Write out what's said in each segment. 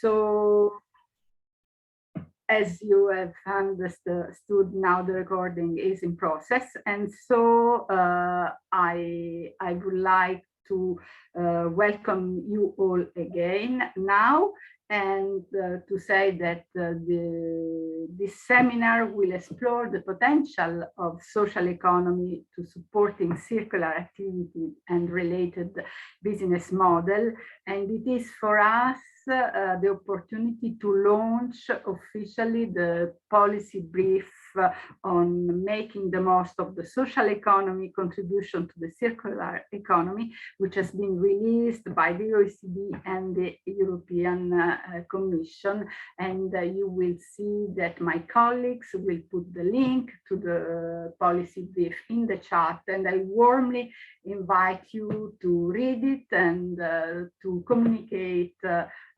So, as you have understood, now the recording is in process, and so I would like to welcome you all again now, and to say that this seminar will explore the potential of social economy to supporting circular activity and related business model. And it is for us the opportunity to launch officially the policy brief on making the most of the social economy contribution to the circular economy, which has been released by the OECD and the European Commission. And you will see that my colleagues will put the link to the policy brief in the chat, and I warmly invite you to read it and to communicate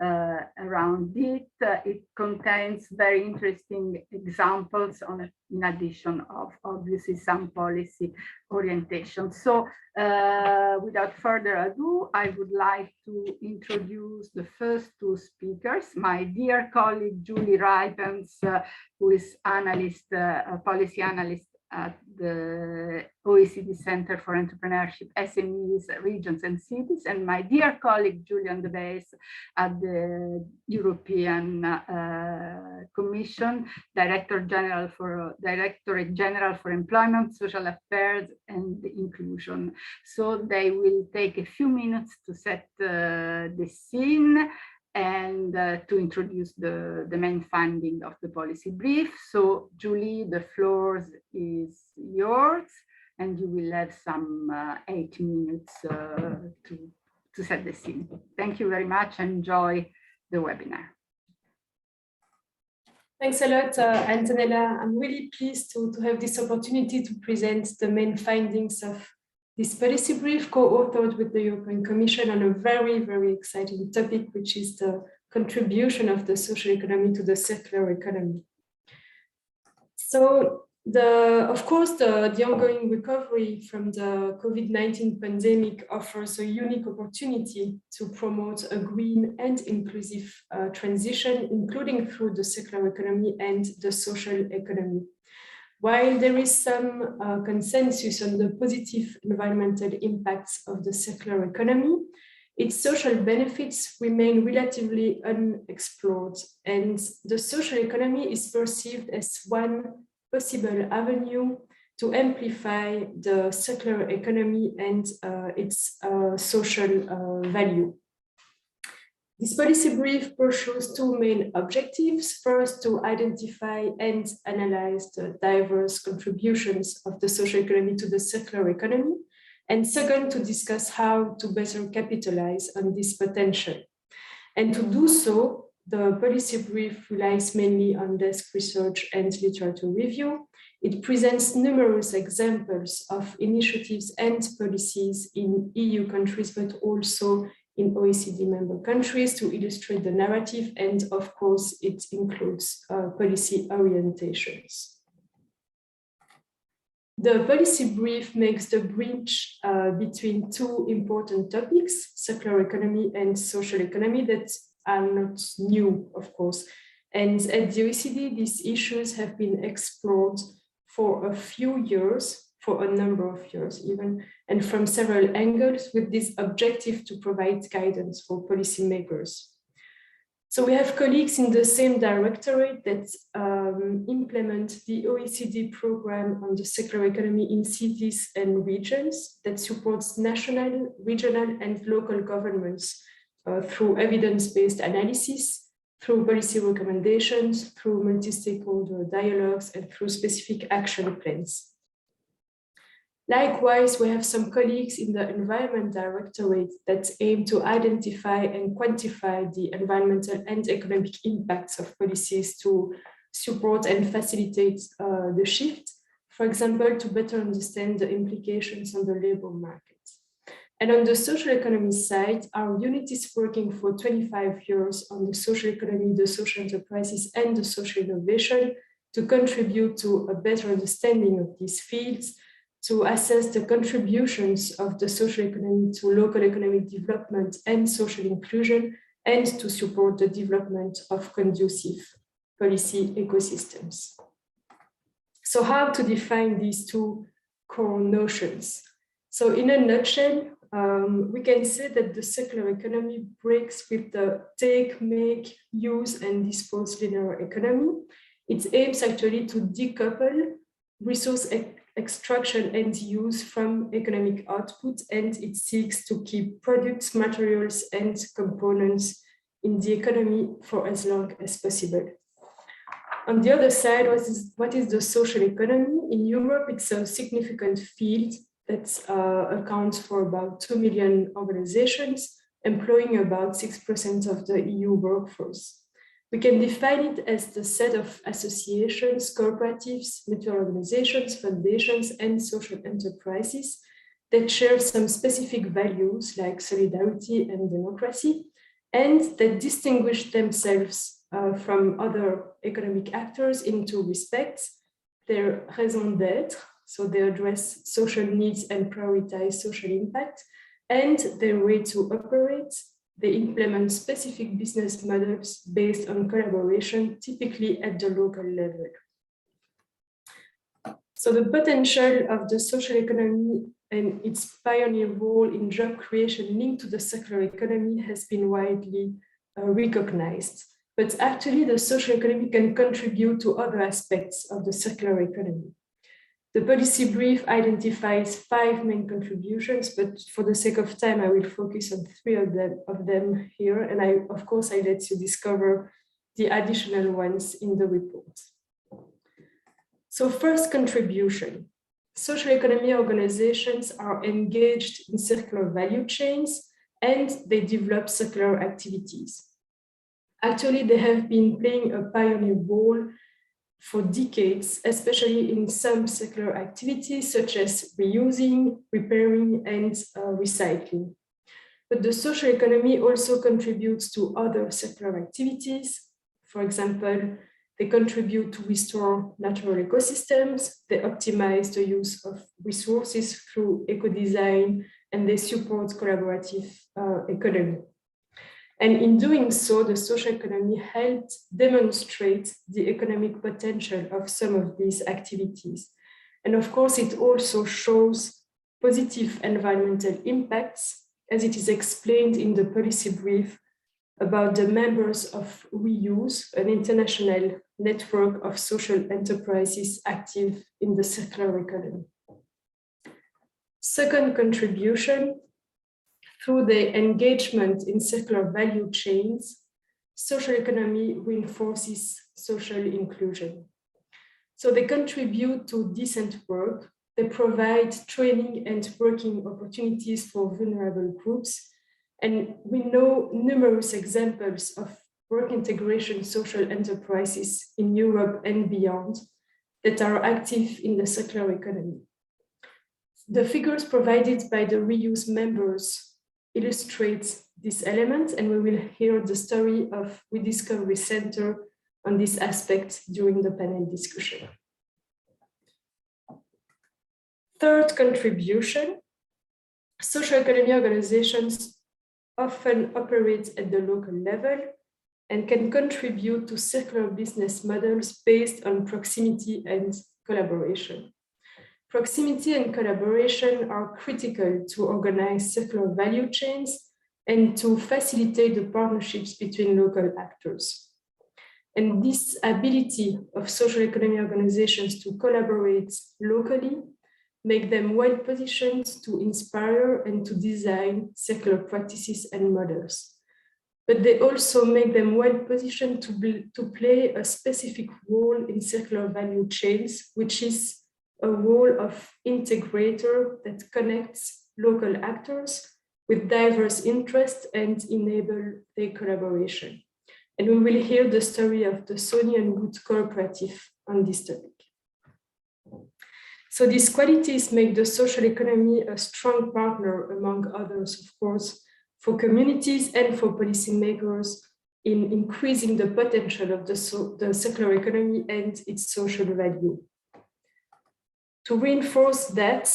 around it. It contains very interesting examples in addition of obviously some policy orientation. So without further ado, I would like to introduce the first two speakers, my dear colleague Julie Ripens, who is policy analyst at the OECD Center for Entrepreneurship, SMEs, Regions and Cities, and my dear colleague Julian De Bees at the European Commission, Directorate General for Employment, Social Affairs and Inclusion. So they will take a few minutes to set the scene and to introduce the main finding of the policy brief. So Julie, the floor is yours, and you will have some 8 minutes to set the scene. Thank you very much. Enjoy the webinar. Thanks a lot, Antonella. I'm really pleased to have this opportunity to present the main findings of this policy brief co-authored with the European Commission on a very, very exciting topic, which is the contribution of the social economy to the circular economy. So, of course, the ongoing recovery from the COVID-19 pandemic offers a unique opportunity to promote a green and inclusive transition, including through the circular economy and the social economy. While there is some consensus on the positive environmental impacts of the circular economy, its social benefits remain relatively unexplored, and the social economy is perceived as one possible avenue to amplify the circular economy and its social value. This policy brief pursues two main objectives. First, to identify and analyze the diverse contributions of the social economy to the circular economy. And second, to discuss how to better capitalize on this potential. And to do so, the policy brief relies mainly on desk research and literature review. It presents numerous examples of initiatives and policies in EU countries, but also in OECD member countries to illustrate the narrative, and of course it includes policy orientations. The policy brief makes the bridge between two important topics, circular economy and social economy, that are not new, of course. And at the OECD, these issues have been explored for a few years, for a number of years even, and from several angles, with this objective to provide guidance for policymakers. So we have colleagues in the same directorate that implement the OECD program on the circular economy in cities and regions that supports national, regional, and local governments through evidence-based analysis, through policy recommendations, through multi-stakeholder dialogues, and through specific action plans. Likewise, we have some colleagues in the Environment Directorate that aim to identify and quantify the environmental and economic impacts of policies to support and facilitate the shift, for example, to better understand the implications on the labor market. And on the social economy side, our unit is working for 25 years on the social economy, the social enterprises, and the social innovation to contribute to a better understanding of these fields, to assess the contributions of the social economy to local economic development and social inclusion, and to support the development of conducive policy ecosystems. So how to define these two core notions? So in a nutshell, we can say that the circular economy breaks with the take, make, use, and dispose linear economy. It aims actually to decouple resource extraction and use from economic output, and it seeks to keep products, materials, and components in the economy for as long as possible. On the other side, what is the social economy? In Europe, it's a significant field that accounts for about 2 million organizations, employing about 6% of the EU workforce. We can define it as the set of associations, cooperatives, mutual organizations, foundations, and social enterprises that share some specific values like solidarity and democracy, and that distinguish themselves from other economic actors in two respects: their raison d'être, so they address social needs and prioritize social impact, and their way to operate. They implement specific business models based on collaboration, typically at the local level. So the potential of the social economy and its pioneer role in job creation linked to the circular economy has been widely recognized. But actually, the social economy can contribute to other aspects of the circular economy. The policy brief identifies 5 main contributions, but for the sake of time, I will focus on 3 of them here. And of course, I let you discover the additional ones in the report. So first contribution. Social economy organizations are engaged in circular value chains and they develop circular activities. Actually, they have been playing a pioneer role for decades, especially in some circular activities such as reusing, repairing, and recycling. But the social economy also contributes to other circular activities. For example, they contribute to restore natural ecosystems, they optimize the use of resources through eco-design, and they support collaborative economy. And in doing so, the social economy helped demonstrate the economic potential of some of these activities. And of course, it also shows positive environmental impacts, as it is explained in the policy brief about the members of Reuse, an international network of social enterprises active in the circular economy. Second contribution. Through the engagement in circular value chains, social economy reinforces social inclusion. So they contribute to decent work, they provide training and working opportunities for vulnerable groups, and we know numerous examples of work integration social enterprises in Europe and beyond that are active in the circular economy. The figures provided by the Reuse members illustrates this element, and we will hear the story of Rediscovery Center on this aspect during the panel discussion. Third contribution, social economy organizations often operate at the local level and can contribute to circular business models based on proximity and collaboration. Proximity and collaboration are critical to organize circular value chains and to facilitate the partnerships between local actors. And this ability of social economy organizations to collaborate locally make them well positioned to inspire and to design circular practices and models. But they also make them well positioned to play a specific role in circular value chains, which is a role of integrator that connects local actors with diverse interests and enable their collaboration. And we will hear the story of the Sony and Wood Cooperative on this topic. So these qualities make the social economy a strong partner, among others, of course, for communities and for policymakers in increasing the potential of the circular economy and its social value. To reinforce that,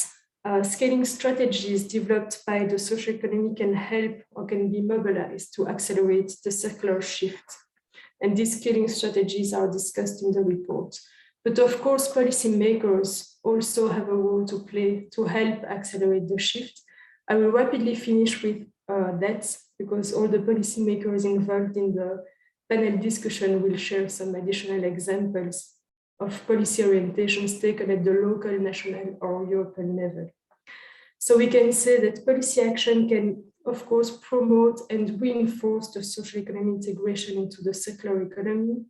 Scaling strategies developed by the social economy can help or can be mobilized to accelerate the circular shift. And these scaling strategies are discussed in the report. But of course, policymakers also have a role to play to help accelerate the shift. I will rapidly finish with that because all the policymakers involved in the panel discussion will share some additional examples of policy orientations taken at the local, national, or European level. So we can say that policy action can, of course, promote and reinforce the social economic integration into the circular economy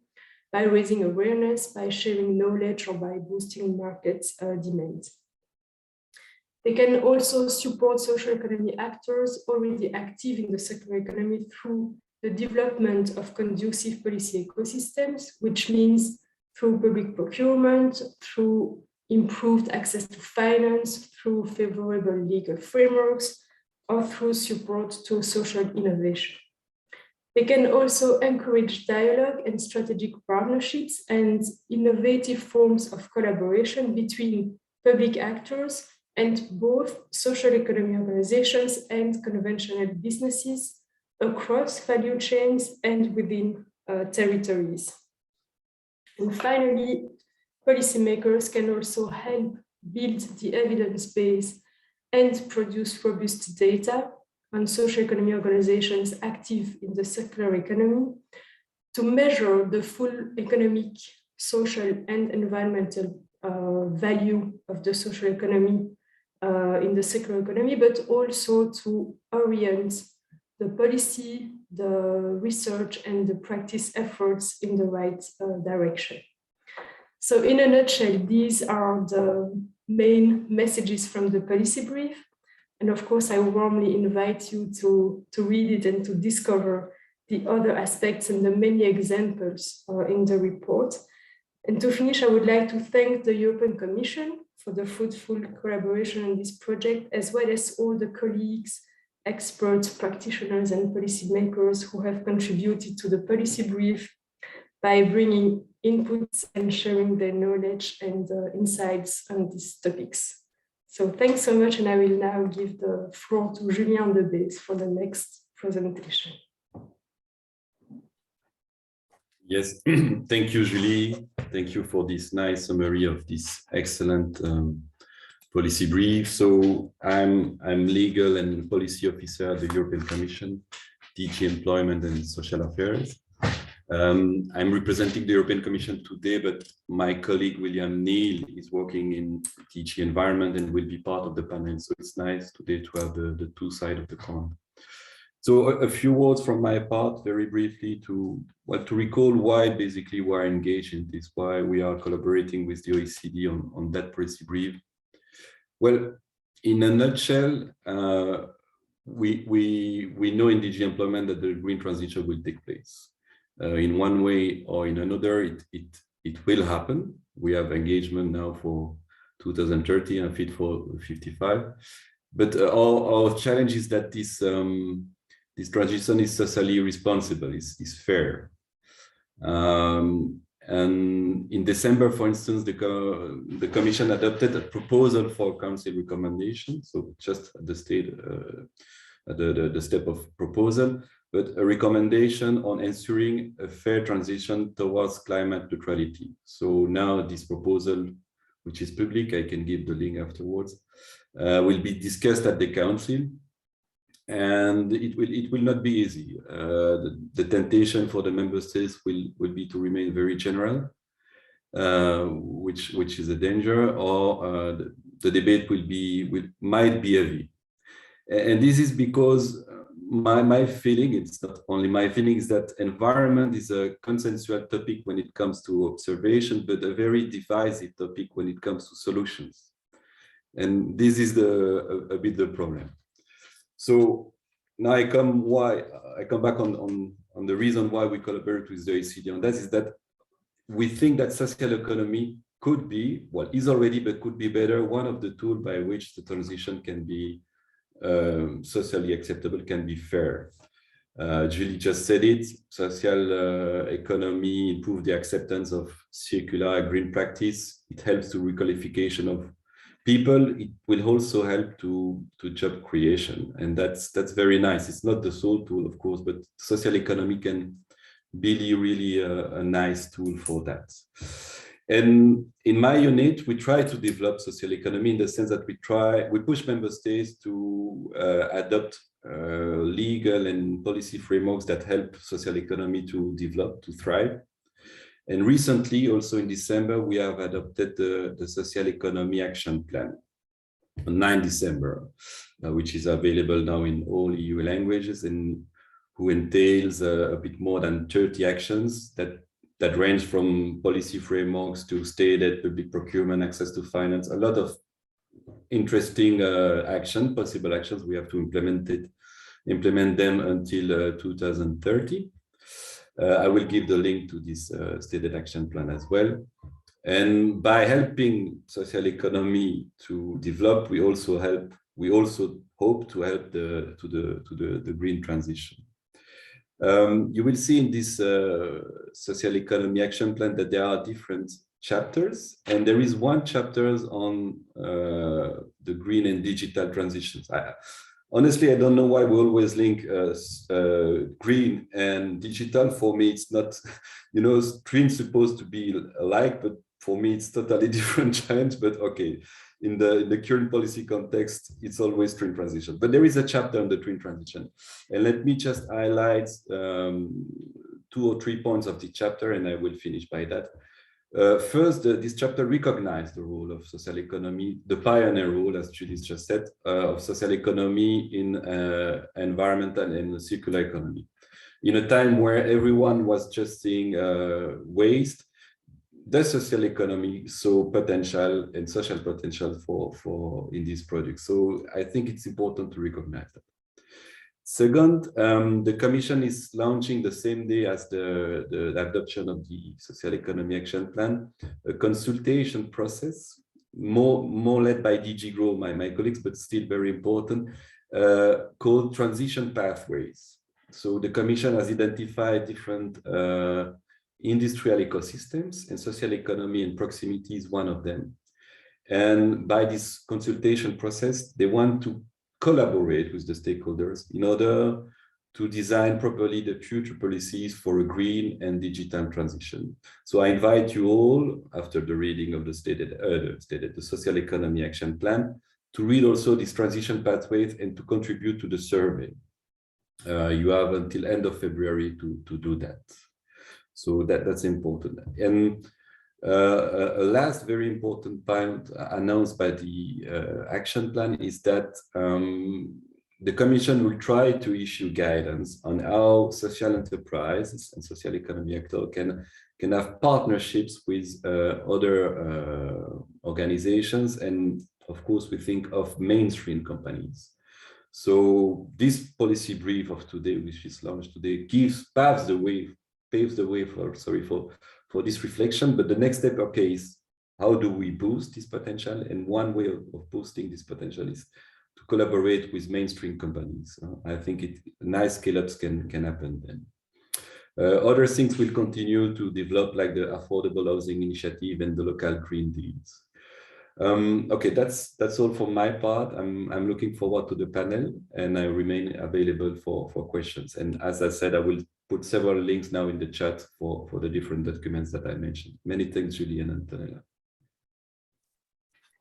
by raising awareness, by sharing knowledge, or by boosting market demand. They can also support social economy actors already active in the circular economy through the development of conducive policy ecosystems, which means through public procurement, through improved access to finance, through favorable legal frameworks, or through support to social innovation. They can also encourage dialogue and strategic partnerships and innovative forms of collaboration between public actors and both social economy organizations and conventional businesses across value chains and within territories. And finally, policymakers can also help build the evidence base and produce robust data on social economy organizations active in the circular economy to measure the full economic, social, and environmental value of the social economy in the circular economy, but also to orient the policy, the research, and the practice efforts in the right direction. So in a nutshell, these are the main messages from the policy brief. And of course, I warmly invite you to read it and to discover the other aspects and the many examples in the report. And to finish, I would like to thank the European Commission for the fruitful collaboration on this project, as well as all the colleagues, experts, practitioners, and policymakers who have contributed to the policy brief by bringing inputs and sharing their knowledge and insights on these topics. So thanks so much, and I will now give the floor to Julien Debes for the next presentation. Yes, thank you, Julie. Thank you for this nice summary of this excellent policy brief. So I'm legal and policy officer at the European Commission, DG Employment and Social Affairs. I'm representing the European Commission today, but my colleague William Neal is working in DG Environment and will be part of the panel. So it's nice today to have the two sides of the coin. So a few words from my part, very briefly, to recall why basically we're engaged in this, why we are collaborating with the OECD on that policy brief. Well, in a nutshell, we know in DG Employment that the green transition will take place. In one way or in another, it will happen. We have engagement now for 2030 and Fit for 55. But our challenge is that this transition is socially responsible, is fair. And in December, for instance, the Commission adopted a proposal for Council recommendation. So just at the state, the step of proposal, but a recommendation on ensuring a fair transition towards climate neutrality. So now this proposal, which is public, I can give the link afterwards, will be discussed at the Council. And it will not be easy. The temptation for the member states will be to remain very general, which is a danger, or the debate might be heavy. And this is because my feeling, it's not only my feeling, is that environment is a consensual topic when it comes to observation, but a very divisive topic when it comes to solutions. And this is a bit the problem. So now I come back on the reason why we collaborate with the OECD on that, is that we think that social economy could be, well, is already, but could be better, one of the tools by which the transition can be socially acceptable, can be fair. Julie just said it, social economy improve the acceptance of circular green practice. It helps to requalification of people, it will also help to job creation, and that's very nice. It's not the sole tool, of course, but social economy can be really a nice tool for that. And in my unit, we try to develop social economy in the sense that we push member states to adopt legal and policy frameworks that help social economy to develop, to thrive. And recently, also in December, we have adopted the Social Economy Action Plan on 9 December, which is available now in all EU languages and who entails a bit more than 30 actions that range from policy frameworks to state aid, public procurement, access to finance, a lot of interesting possible actions. We have to implement them until 2030. I will give the link to this stated action plan as well. And by helping social economy to develop, we also hope to help the green transition. You will see in this social economy action plan that there are different chapters, and there is one chapter on the green and digital transitions. Honestly, I don't know why we always link green and digital. For me, it's not, green supposed to be alike, but for me, it's totally different challenge. But okay, in the current policy context, it's always green transition. But there is a chapter on the green transition. And let me just highlight 2 or 3 points of the chapter, and I will finish by that. First, this chapter recognized the role of social economy, the pioneer role, as Judith just said, of social economy in environmental and circular economy. In a time where everyone was just seeing waste, the social economy saw potential and social potential for in these projects. So I think it's important to recognize that. Second, the Commission is launching the same day as the adoption of the Social Economy Action Plan, a consultation process, more led by DG Grow, my colleagues, but still very important, called Transition Pathways. So the Commission has identified different industrial ecosystems, and social economy and proximity is one of them. And by this consultation process, they want to collaborate with the stakeholders in order to design properly the future policies for a green and digital transition. So I invite you all, after the reading of the Social Economy Action Plan, to read also these transition pathways and to contribute to the survey. You have until end of February to do that. So that's important. And a last very important point announced by the action plan is that the Commission will try to issue guidance on how social enterprises and social economy actors can have partnerships with other organizations, and of course we think of mainstream companies. So this policy brief of today, which is launched today, paves the way for this reflection. But the next step, okay, is how do we boost this potential? And one way of boosting this potential is to collaborate with mainstream companies. I think nice scale-ups can happen then. Other things will continue to develop, like the Affordable Housing Initiative and the local green deals. Okay, that's all for my part. I'm looking forward to the panel, and I remain available for questions. And as I said, I will put several links now in the chat for the different documents that I mentioned. Many thanks, Julien and Antonella.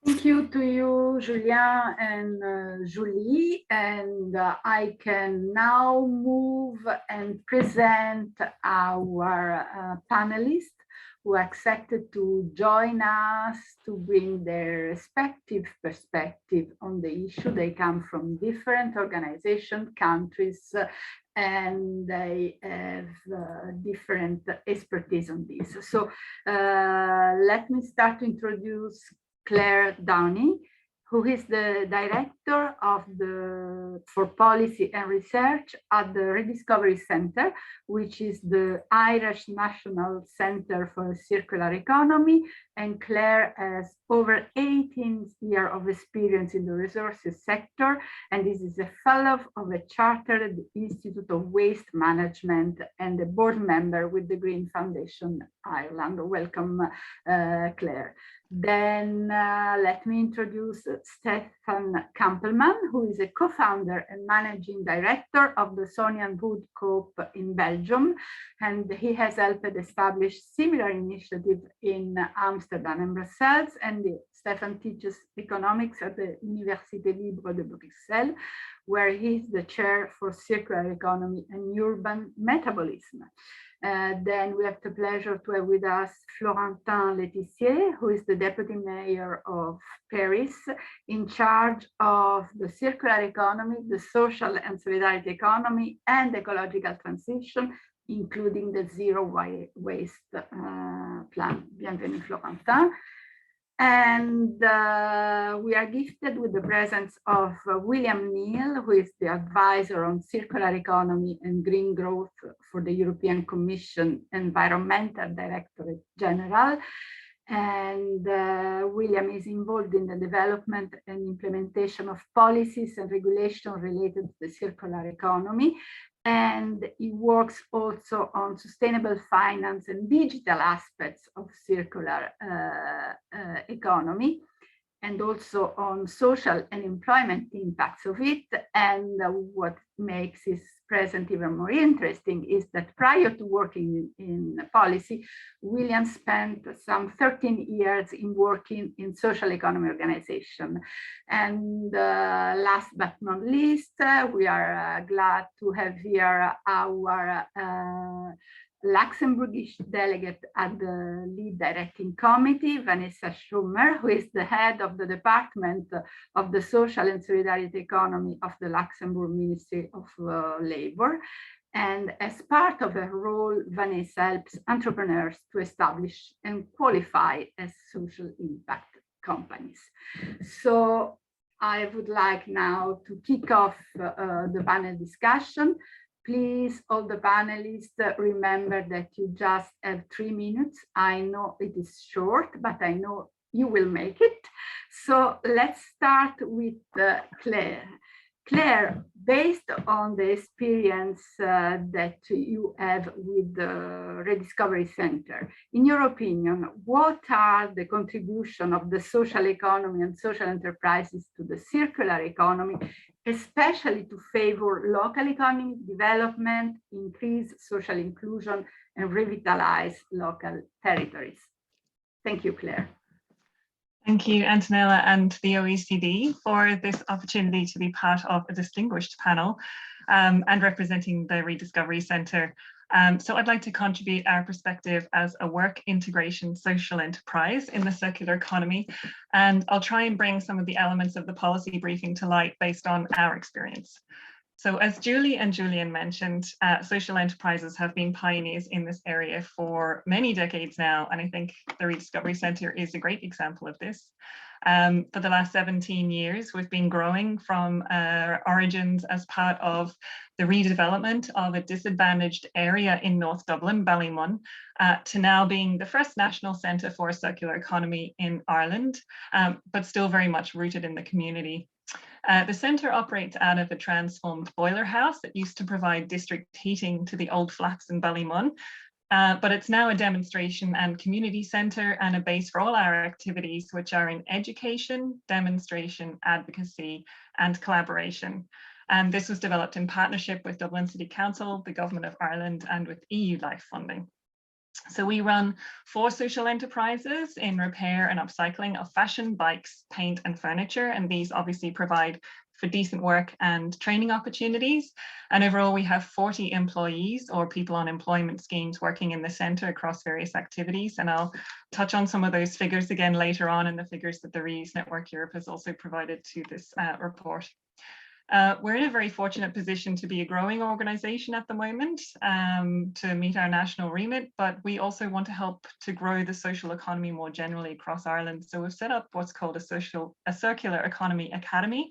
Thank you to you, Julien and Julie. And I can now move and present our panelists who accepted to join us to bring their respective perspective on the issue. They come from different organizations, countries, and they have different expertise on this. So let me start to introduce Claire Downey, who is the director for policy and research at the Rediscovery Centre, which is the Irish National Centre for Circular Economy. And Claire has over 18 years of experience in the resources sector, and this is a fellow of a chartered Institute of Waste Management and a board member with the Green Foundation Ireland. Welcome, Claire. Then let me introduce Stefan Kampelman, who is a co-founder and managing director of the Sonian Wood Coop in Belgium, and he has helped establish similar initiatives in Amsterdam and Brussels. And Stefan teaches economics at the Université Libre de Bruxelles, where he is the chair for circular economy and urban metabolism. Then we have the pleasure to have with us Florentin Letizier, who is the deputy mayor of Paris, in charge of the circular economy, the social and solidarity economy, and ecological transition, including the zero waste plan. Bienvenue, Florentin. And we are gifted with the presence of William Neal, who is the advisor on circular economy and green growth for the European Commission Environmental Directorate General. And William is involved in the development and implementation of policies and regulation related to the circular economy. And he works also on sustainable finance and digital aspects of circular economy, and also on social and employment impacts of it. And what makes his present even more interesting is that prior to working in policy, William spent some 13 years in working in social economy organization. And last but not least, we are glad to have here our Luxembourgish delegate at the lead directing committee, Vanessa Schumer, who is the head of the Department of the Social and Solidarity Economy of the Luxembourg Ministry of Labor. And as part of her role, Vanessa helps entrepreneurs to establish and qualify as social impact companies. So I would like now to kick off the panel discussion. Please, all the panelists, remember that you just have 3 minutes. I know it is short, but I know you will make it. So let's start with Claire. Claire, based on the experience that you have with the Rediscovery Center, in your opinion, what are the contribution of the social economy and social enterprises to the circular economy, especially to favor local economic development, increase social inclusion, and revitalize local territories? Thank you, Claire. Thank you, Antonella and the OECD for this opportunity to be part of a distinguished panel and representing the Rediscovery Centre. So I'd like to contribute our perspective as a work integration social enterprise in the circular economy, and I'll try and bring some of the elements of the policy briefing to light based on our experience. So as Julie and Julian mentioned, social enterprises have been pioneers in this area for many decades now, and I think the Rediscovery Centre is a great example of this. For the last 17 years, we've been growing from our origins as part of the redevelopment of a disadvantaged area in North Dublin, Ballymun, to now being the first national centre for a circular economy in Ireland, but still very much rooted in the community. The centre operates out of a transformed boiler house that used to provide district heating to the old flats in Ballymun, but it's now a demonstration and community centre and a base for all our activities, which are in education, demonstration, advocacy, and collaboration. And this was developed in partnership with Dublin City Council, the Government of Ireland, and with EU Life funding. So we run 4 social enterprises in repair and upcycling of fashion, bikes, paint and furniture, and these obviously provide for decent work and training opportunities. And overall we have 40 employees or people on employment schemes working in the centre across various activities, and I'll touch on some of those figures again later on in the figures that the Reuse Network Europe has also provided to this report. We're in a very fortunate position to be a growing organisation at the moment to meet our national remit, but we also want to help to grow the social economy more generally across Ireland. So we've set up what's called a Circular Economy Academy,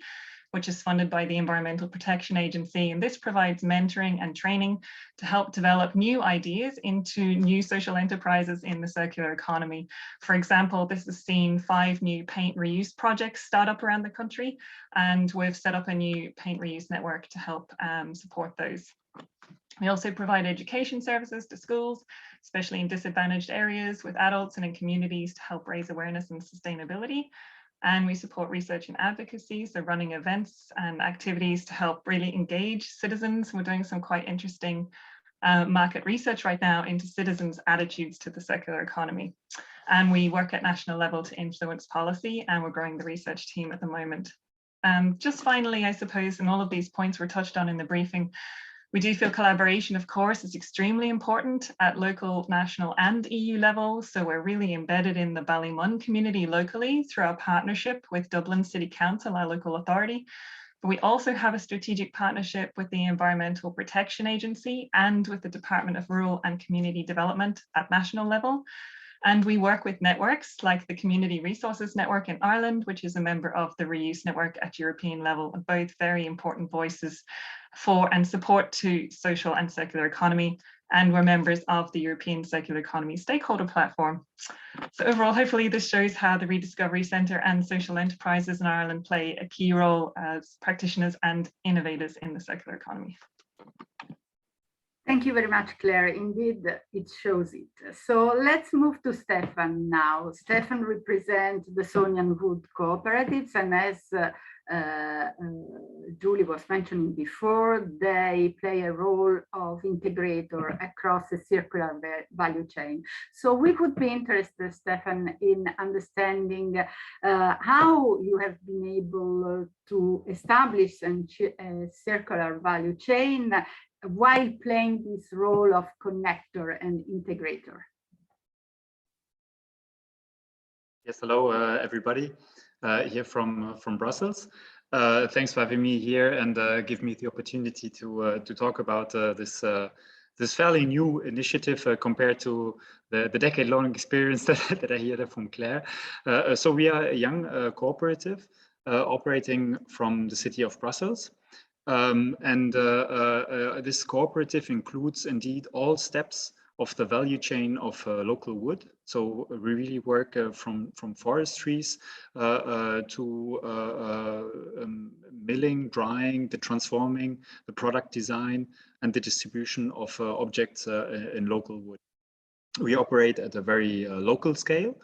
which is funded by the Environmental Protection Agency. And this provides mentoring and training to help develop new ideas into new social enterprises in the circular economy. For example, this has seen 5 new paint reuse projects start up around the country, and we've set up a new paint reuse network to help support those. We also provide education services to schools, especially in disadvantaged areas with adults and in communities to help raise awareness and sustainability. And we support research and advocacy, so running events and activities to help really engage citizens. We're doing some quite interesting market research right now into citizens' attitudes to the circular economy. And we work at national level to influence policy, and we're growing the research team at the moment. Just finally, I suppose, and all of these points were touched on in the briefing, we do feel collaboration, of course, is extremely important at local, national and EU level. So we're really embedded in the Ballymun community locally through our partnership with Dublin City Council, our local authority. But we also have a strategic partnership with the Environmental Protection Agency and with the Department of Rural and Community Development at national level. And we work with networks like the Community Resources Network in Ireland, which is a member of the Reuse Network at European level, and both very important voices for and support to social and circular economy. And we're members of the European Circular Economy Stakeholder platform. So overall, hopefully this shows how the Rediscovery Centre and social enterprises in Ireland play a key role as practitioners and innovators in the circular economy. Thank you very much, Claire. Indeed, it shows it. So let's move to Stefan now. Stefan represents the Sonian Wood Cooperatives, and as Julie was mentioning before, they play a role of integrator across the circular value chain. So we would be interested, Stefan, in understanding how you have been able to establish a circular value chain while playing this role of connector and integrator. Yes, hello everybody here from Brussels. Thanks for having me here and give me the opportunity to talk about this fairly new initiative compared to the decade-long experience that I hear from Claire. So we are a young cooperative operating from the city of Brussels. This cooperative includes indeed all steps of the value chain of local wood. So we really work from forestries to milling, drying, the transforming, the product design, and the distribution of objects in local wood. We operate at a very local scale.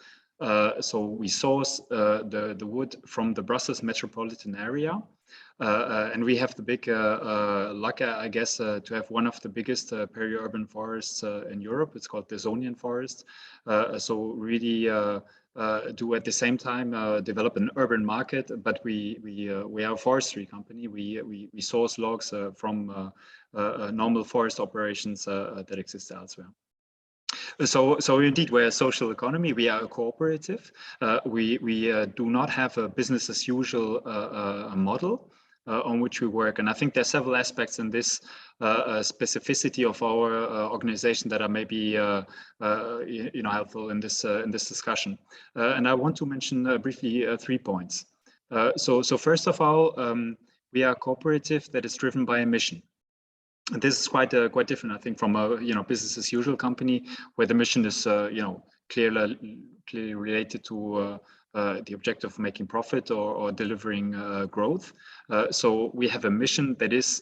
So we source the wood from the Brussels metropolitan area. And we have the big luck, I guess, to have one of the biggest peri-urban forests in Europe. It's called the Sonian forest. So really do at the same time develop an urban market, but we are a forestry company. We source logs from normal forest operations that exist elsewhere. So indeed, we're a social economy. We are a cooperative. We do not have a business as usual model on which we work. And I think there are several aspects in this specificity of our organization that are maybe helpful in this discussion. And I want to mention briefly 3 points. So first of all, we are a cooperative that is driven by a mission. And this is quite different, I think, from a business as usual company where the mission is clearly related to the objective of making profit or delivering growth. So we have a mission that is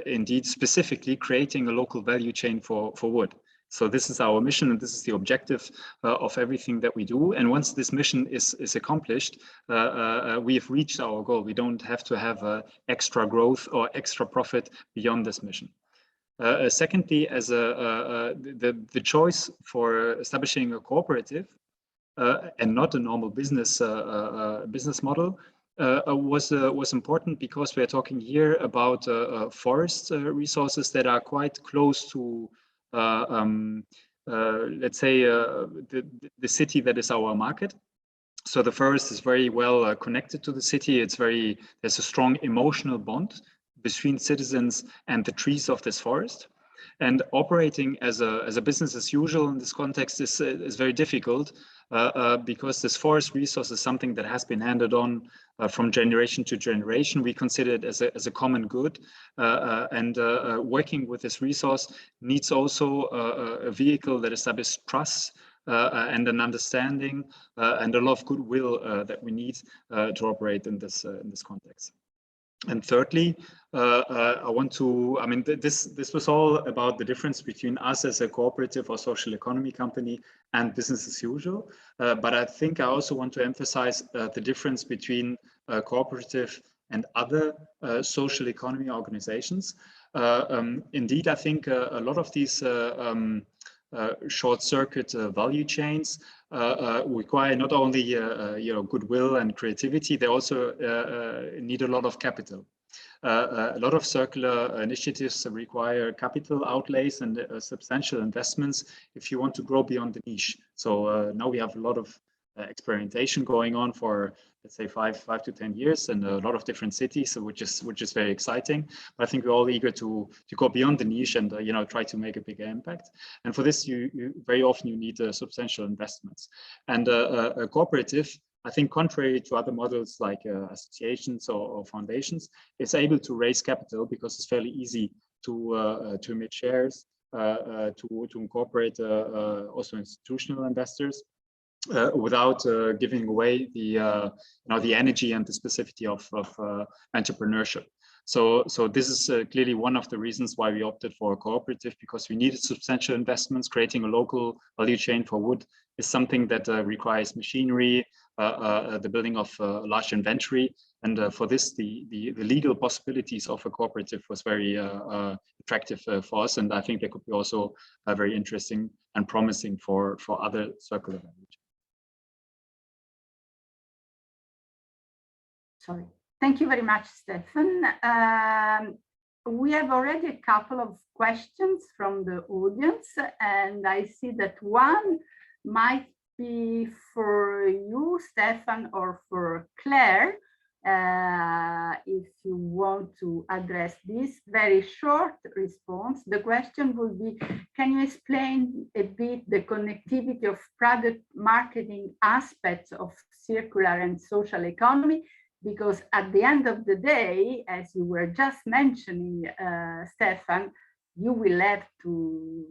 indeed specifically creating a local value chain for wood. So this is our mission, and this is the objective of everything that we do. And once this mission is accomplished, we have reached our goal. We don't have to have extra growth or extra profit beyond this mission. Secondly, as the choice for establishing a cooperative and not a normal business model was important because we are talking here about forest resources that are quite close to let's say the city that is our market. So the forest is very well connected to the city. There's a strong emotional bond between citizens and the trees of this forest. And operating as a business as usual in this context is very difficult because this forest resource is something that has been handed on from generation to generation. We consider it as a common good, and working with this resource needs also a vehicle that establishes trust and an understanding and a lot of goodwill that we need to operate in this context. And thirdly, I want to, I mean, this was all about the difference between us as a cooperative or social economy company and business as usual. But I think I also want to emphasize the difference between cooperative and other social economy organizations. Indeed, I think a lot of these short circuit value chains require not only goodwill and creativity, they also need a lot of capital. A lot of circular initiatives require capital outlays and substantial investments if you want to grow beyond the niche. So now we have a lot of experimentation going on for, let's say, five to 10 years in a lot of different cities, which is very exciting. But I think we're all eager to go beyond the niche and try to make a bigger impact. And for this, you very often you need substantial investments. And a cooperative, I think, contrary to other models like associations or foundations, is able to raise capital because it's fairly easy to emit shares, to incorporate also institutional investors. Without giving away the the energy and the specificity of entrepreneurship. So this is clearly one of the reasons why we opted for a cooperative, because we needed substantial investments. Creating a local value chain for wood is something that requires machinery, the building of a large inventory, and for this the legal possibilities of a cooperative was very attractive for us, and I think they could be also very interesting and promising for other circular value chains. Sorry. Thank you very much, Stefan. We have already a couple of questions from the audience, and I see that one might be for you, Stefan, or for Claire. If you want to address this very short response, the question would be, can you explain a bit the connectivity of product marketing aspects of circular and social economy? Because at the end of the day, as you were just mentioning, Stefan, you will have to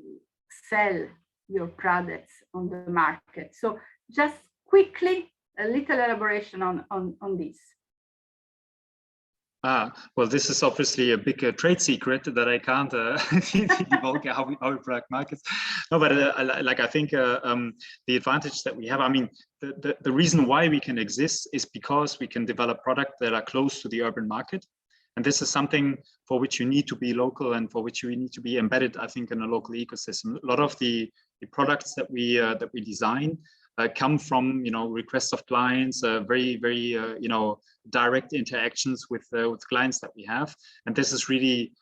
sell your products on the market. So just quickly, a little elaboration on this. Well, this is obviously a big trade secret that I can't divulge how we product markets. No, but I think the advantage that we have, I mean, the reason why we can exist is because we can develop products that are close to the urban market. And this is something for which you need to be local and for which you need to be embedded, I think, in a local ecosystem. A lot of the products that we design come from requests of clients, very direct interactions with clients that we have, and this is really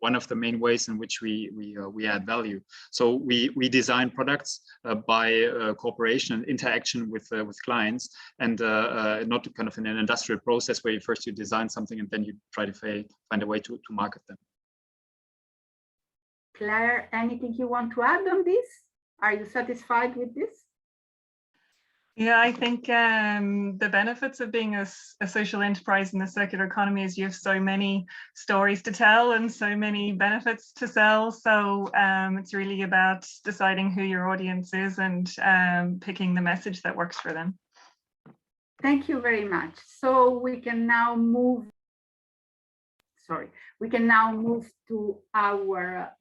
one of the main ways in which we add value. So we design products by cooperation and interaction with clients, and not kind of in an industrial process where first you design something and then you try to find a way to market them. Claire, anything you want to add on this? Are you satisfied with this? Yeah, I think the benefits of being a social enterprise in the circular economy is you have so many stories to tell and so many benefits to sell. So it's really about deciding who your audience is and picking the message that works for them. Thank you very much. So we can now move. We can now move to our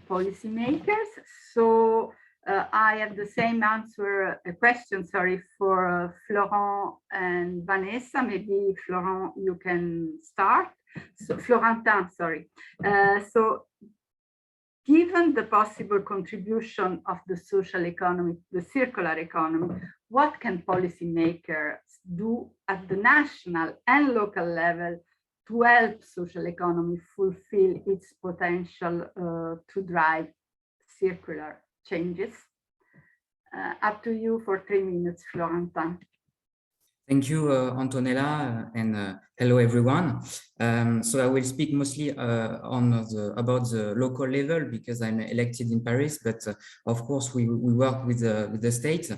policymakers. So I have the same question, for Florent and Vanessa. Maybe Florent, you can start. So Florentin, sorry. So given the possible contribution of the social economy, the circular economy, what can policymakers do at the national and local level to help social economy fulfill its potential to drive circular changes? Up to you for 3 minutes, Florentin. Thank you, Antonella, and hello, everyone. So I will speak mostly about the local level because I'm elected in Paris, but of course we work with the state.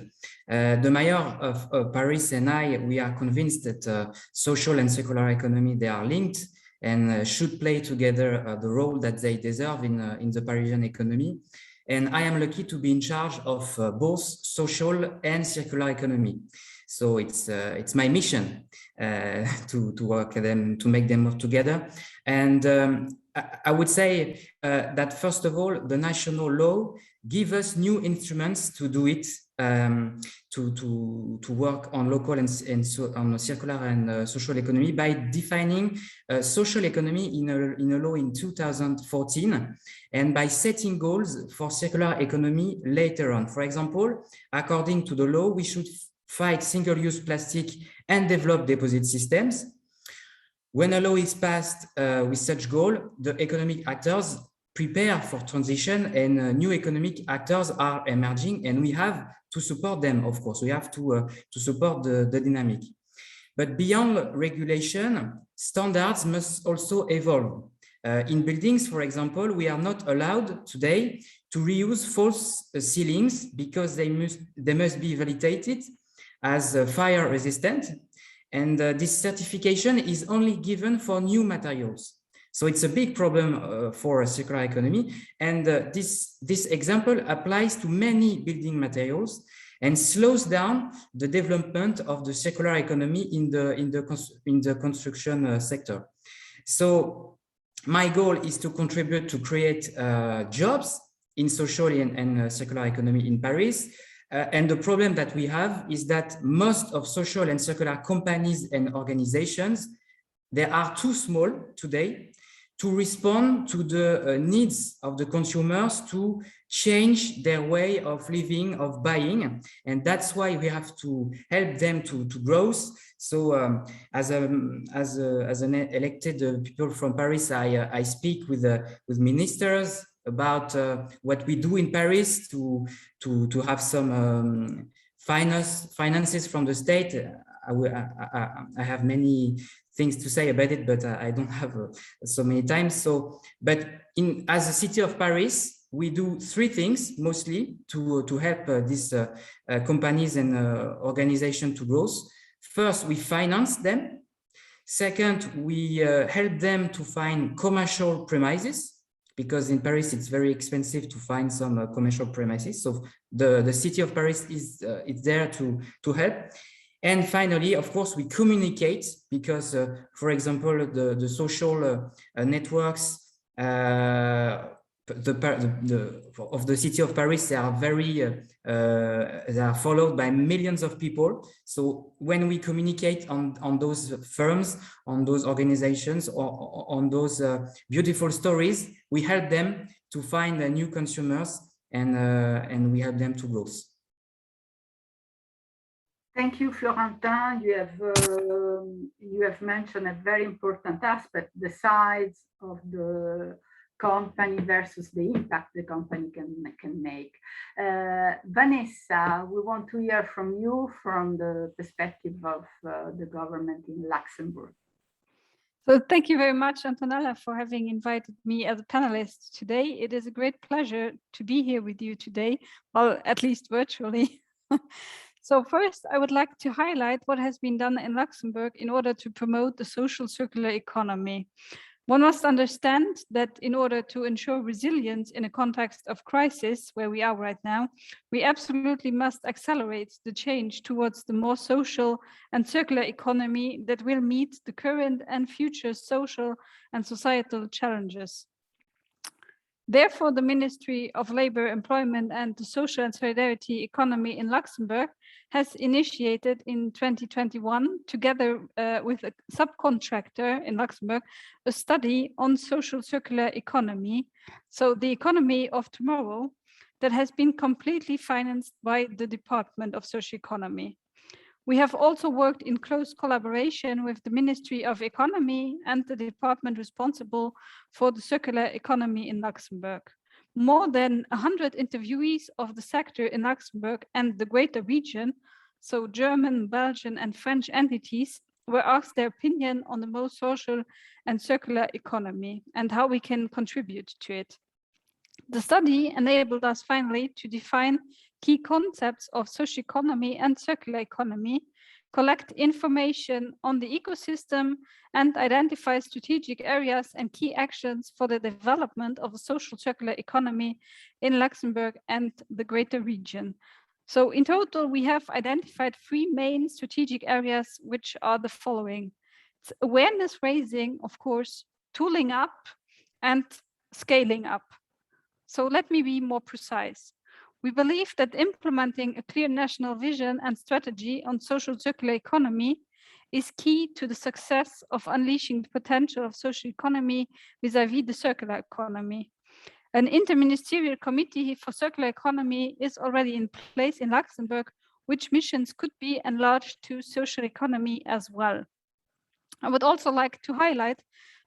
The mayor of Paris and we are convinced that social and circular economy, they are linked and should play together the role that they deserve in the Parisian economy. And I am lucky to be in charge of both social and circular economy. So it's my mission to work them, to make them work together. And I would say that first of all, the national law give us new instruments to do it, to work on local and so on circular and social economy by defining social economy in a law in 2014, and by setting goals for circular economy later on. For example, according to the law, we should fight single-use plastic and develop deposit systems. When a law is passed with such goal, the economic actors prepare for transition, and new economic actors are emerging, and we have to support them, of course. We have to support the dynamic. But beyond regulation, standards must also evolve. In buildings, for example, we are not allowed today to reuse false ceilings because they must be validated as fire resistant. And this certification is only given for new materials. So it's a big problem for a circular economy. And this example applies to many building materials and slows down the development of the circular economy in the construction sector. So my goal is to contribute to create jobs in social and circular economy in Paris. And the problem that we have is that most of social and circular companies and organizations, they are too small today to respond to the needs of the consumers to change their way of living, of buying. And that's why we have to help them to grow. So as an elected people from Paris, I speak with ministers about what we do in Paris to have some finances from the state. I have many things to say about it, but I don't have so many times. So, but as a city of Paris, we do three things mostly to help these companies and organizations to grow. First, we finance them. Second, we help them to find commercial premises, because in Paris it's very expensive to find some commercial premises. So the city of Paris is there to help. And finally, of course, we communicate because, for example, the social networks of the city of Paris, they are they are followed by millions of people. So when we communicate on those firms, on those organizations, or on those beautiful stories, we help them to find new consumers, and we help them to grow. Thank you, Florentin. You have mentioned a very important aspect: the size of the company versus the impact the company can make. Vanessa, we want to hear from you from the perspective of the government in Luxembourg. So thank you very much, Antonella, for having invited me as a panelist today. It is a great pleasure to be here with you today, well, at least virtually. So first, I would like to highlight what has been done in Luxembourg in order to promote the social circular economy. One must understand that in order to ensure resilience in a context of crisis, where we are right now, we absolutely must accelerate the change towards the more social and circular economy that will meet the current and future social and societal challenges. Therefore, the Ministry of Labour, Employment and the Social and Solidarity Economy in Luxembourg has initiated in 2021, together with a subcontractor in Luxembourg, a study on social circular economy, so the economy of tomorrow, that has been completely financed by the Department of Social Economy. We have also worked in close collaboration with the Ministry of Economy and the department responsible for the circular economy in Luxembourg. More than 100 interviewees of the sector in Luxembourg and the greater region, so German, Belgian and French entities, were asked their opinion on the most social and circular economy and how we can contribute to it. The study enabled us finally to define key concepts of social economy and circular economy, collect information on the ecosystem, and identify strategic areas and key actions for the development of a social circular economy in Luxembourg and the greater region. So in total, we have identified 3 main strategic areas, which are the following. It's awareness raising, of course, tooling up, and scaling up. So let me be more precise. We believe that implementing a clear national vision and strategy on social circular economy is key to the success of unleashing the potential of social economy vis-à-vis the circular economy. An interministerial committee for circular economy is already in place in Luxembourg, which missions could be enlarged to social economy as well. I would also like to highlight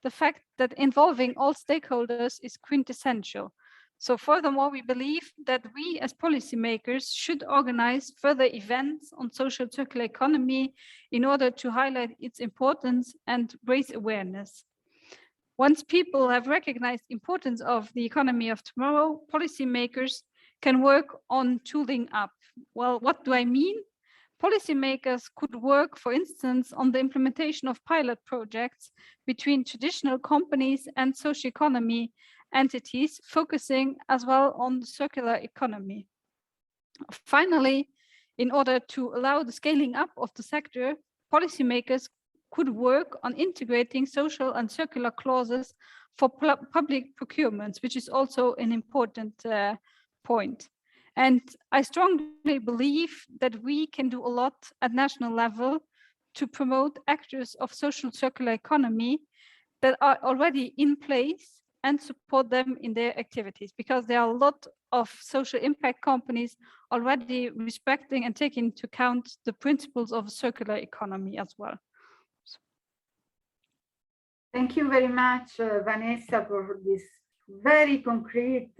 the fact that involving all stakeholders is quintessential. So furthermore, we believe that we as policymakers should organize further events on social circular economy in order to highlight its importance and raise awareness. Once people have recognized the importance of the economy of tomorrow, policymakers can work on tooling up. Well, what do I mean? Policymakers could work, for instance, on the implementation of pilot projects between traditional companies and social economy entities, focusing as well on the circular economy. Finally, in order to allow the scaling up of the sector, policymakers could work on integrating social and circular clauses for public procurements, which is also an important point. And I strongly believe that we can do a lot at national level to promote actors of social circular economy that are already in place and support them in their activities, because there are a lot of social impact companies already respecting and taking into account the principles of circular economy as well. Thank you very much, Vanessa, for this very concrete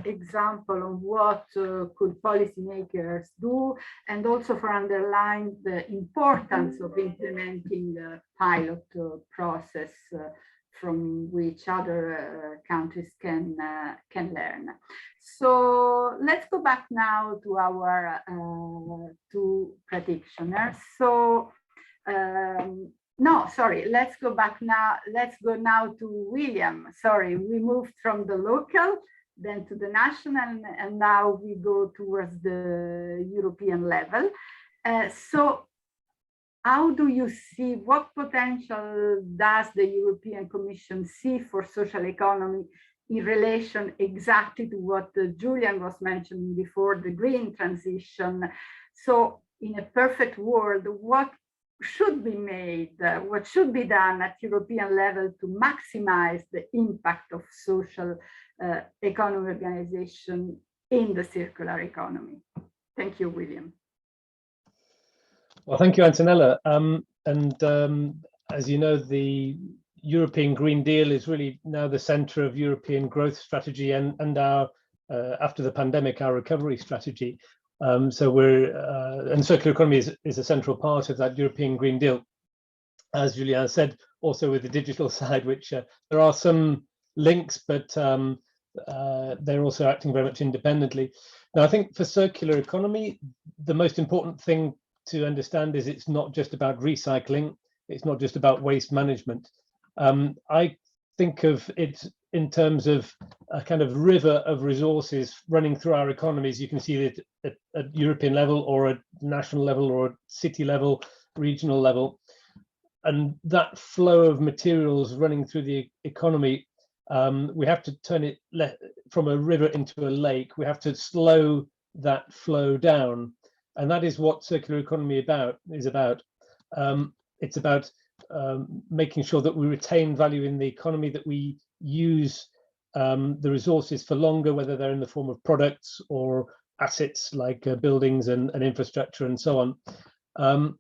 example of what could policymakers do, and also for underlining the importance of implementing the pilot process from which other countries can learn. So let's go back now to our two practitioners. So no, sorry, let's go back now. Let's go now to William. Sorry, we moved from the local, then to the national, and now we go towards the European level. So how do you see, what potential does the European Commission see for social economy in relation exactly to what Julian was mentioning before, the green transition? So in a perfect world, what should be made, what should be done at European level to maximize the impact of social economy organization in the circular economy? Thank you, William. Well, thank you, Antonella. As you know, the European Green Deal is really now the center of European growth strategy and our, after the pandemic, our recovery strategy. So we're, and circular economy is a central part of that European Green Deal. As Julian said, also with the digital side, which there are some links, but they're also acting very much independently. Now, I think for circular economy, the most important thing to understand is it's not just about recycling, it's not just about waste management. I think of it in terms of a kind of river of resources running through our economies. You can see it at European level or at national level or at city level, regional level. And that flow of materials running through the economy, we have to turn it from a river into a lake. We have to slow that flow down. And that is what circular economy is about. It's about making sure that we retain value in the economy, that we use the resources for longer, whether they're in the form of products or assets like buildings and infrastructure and so on.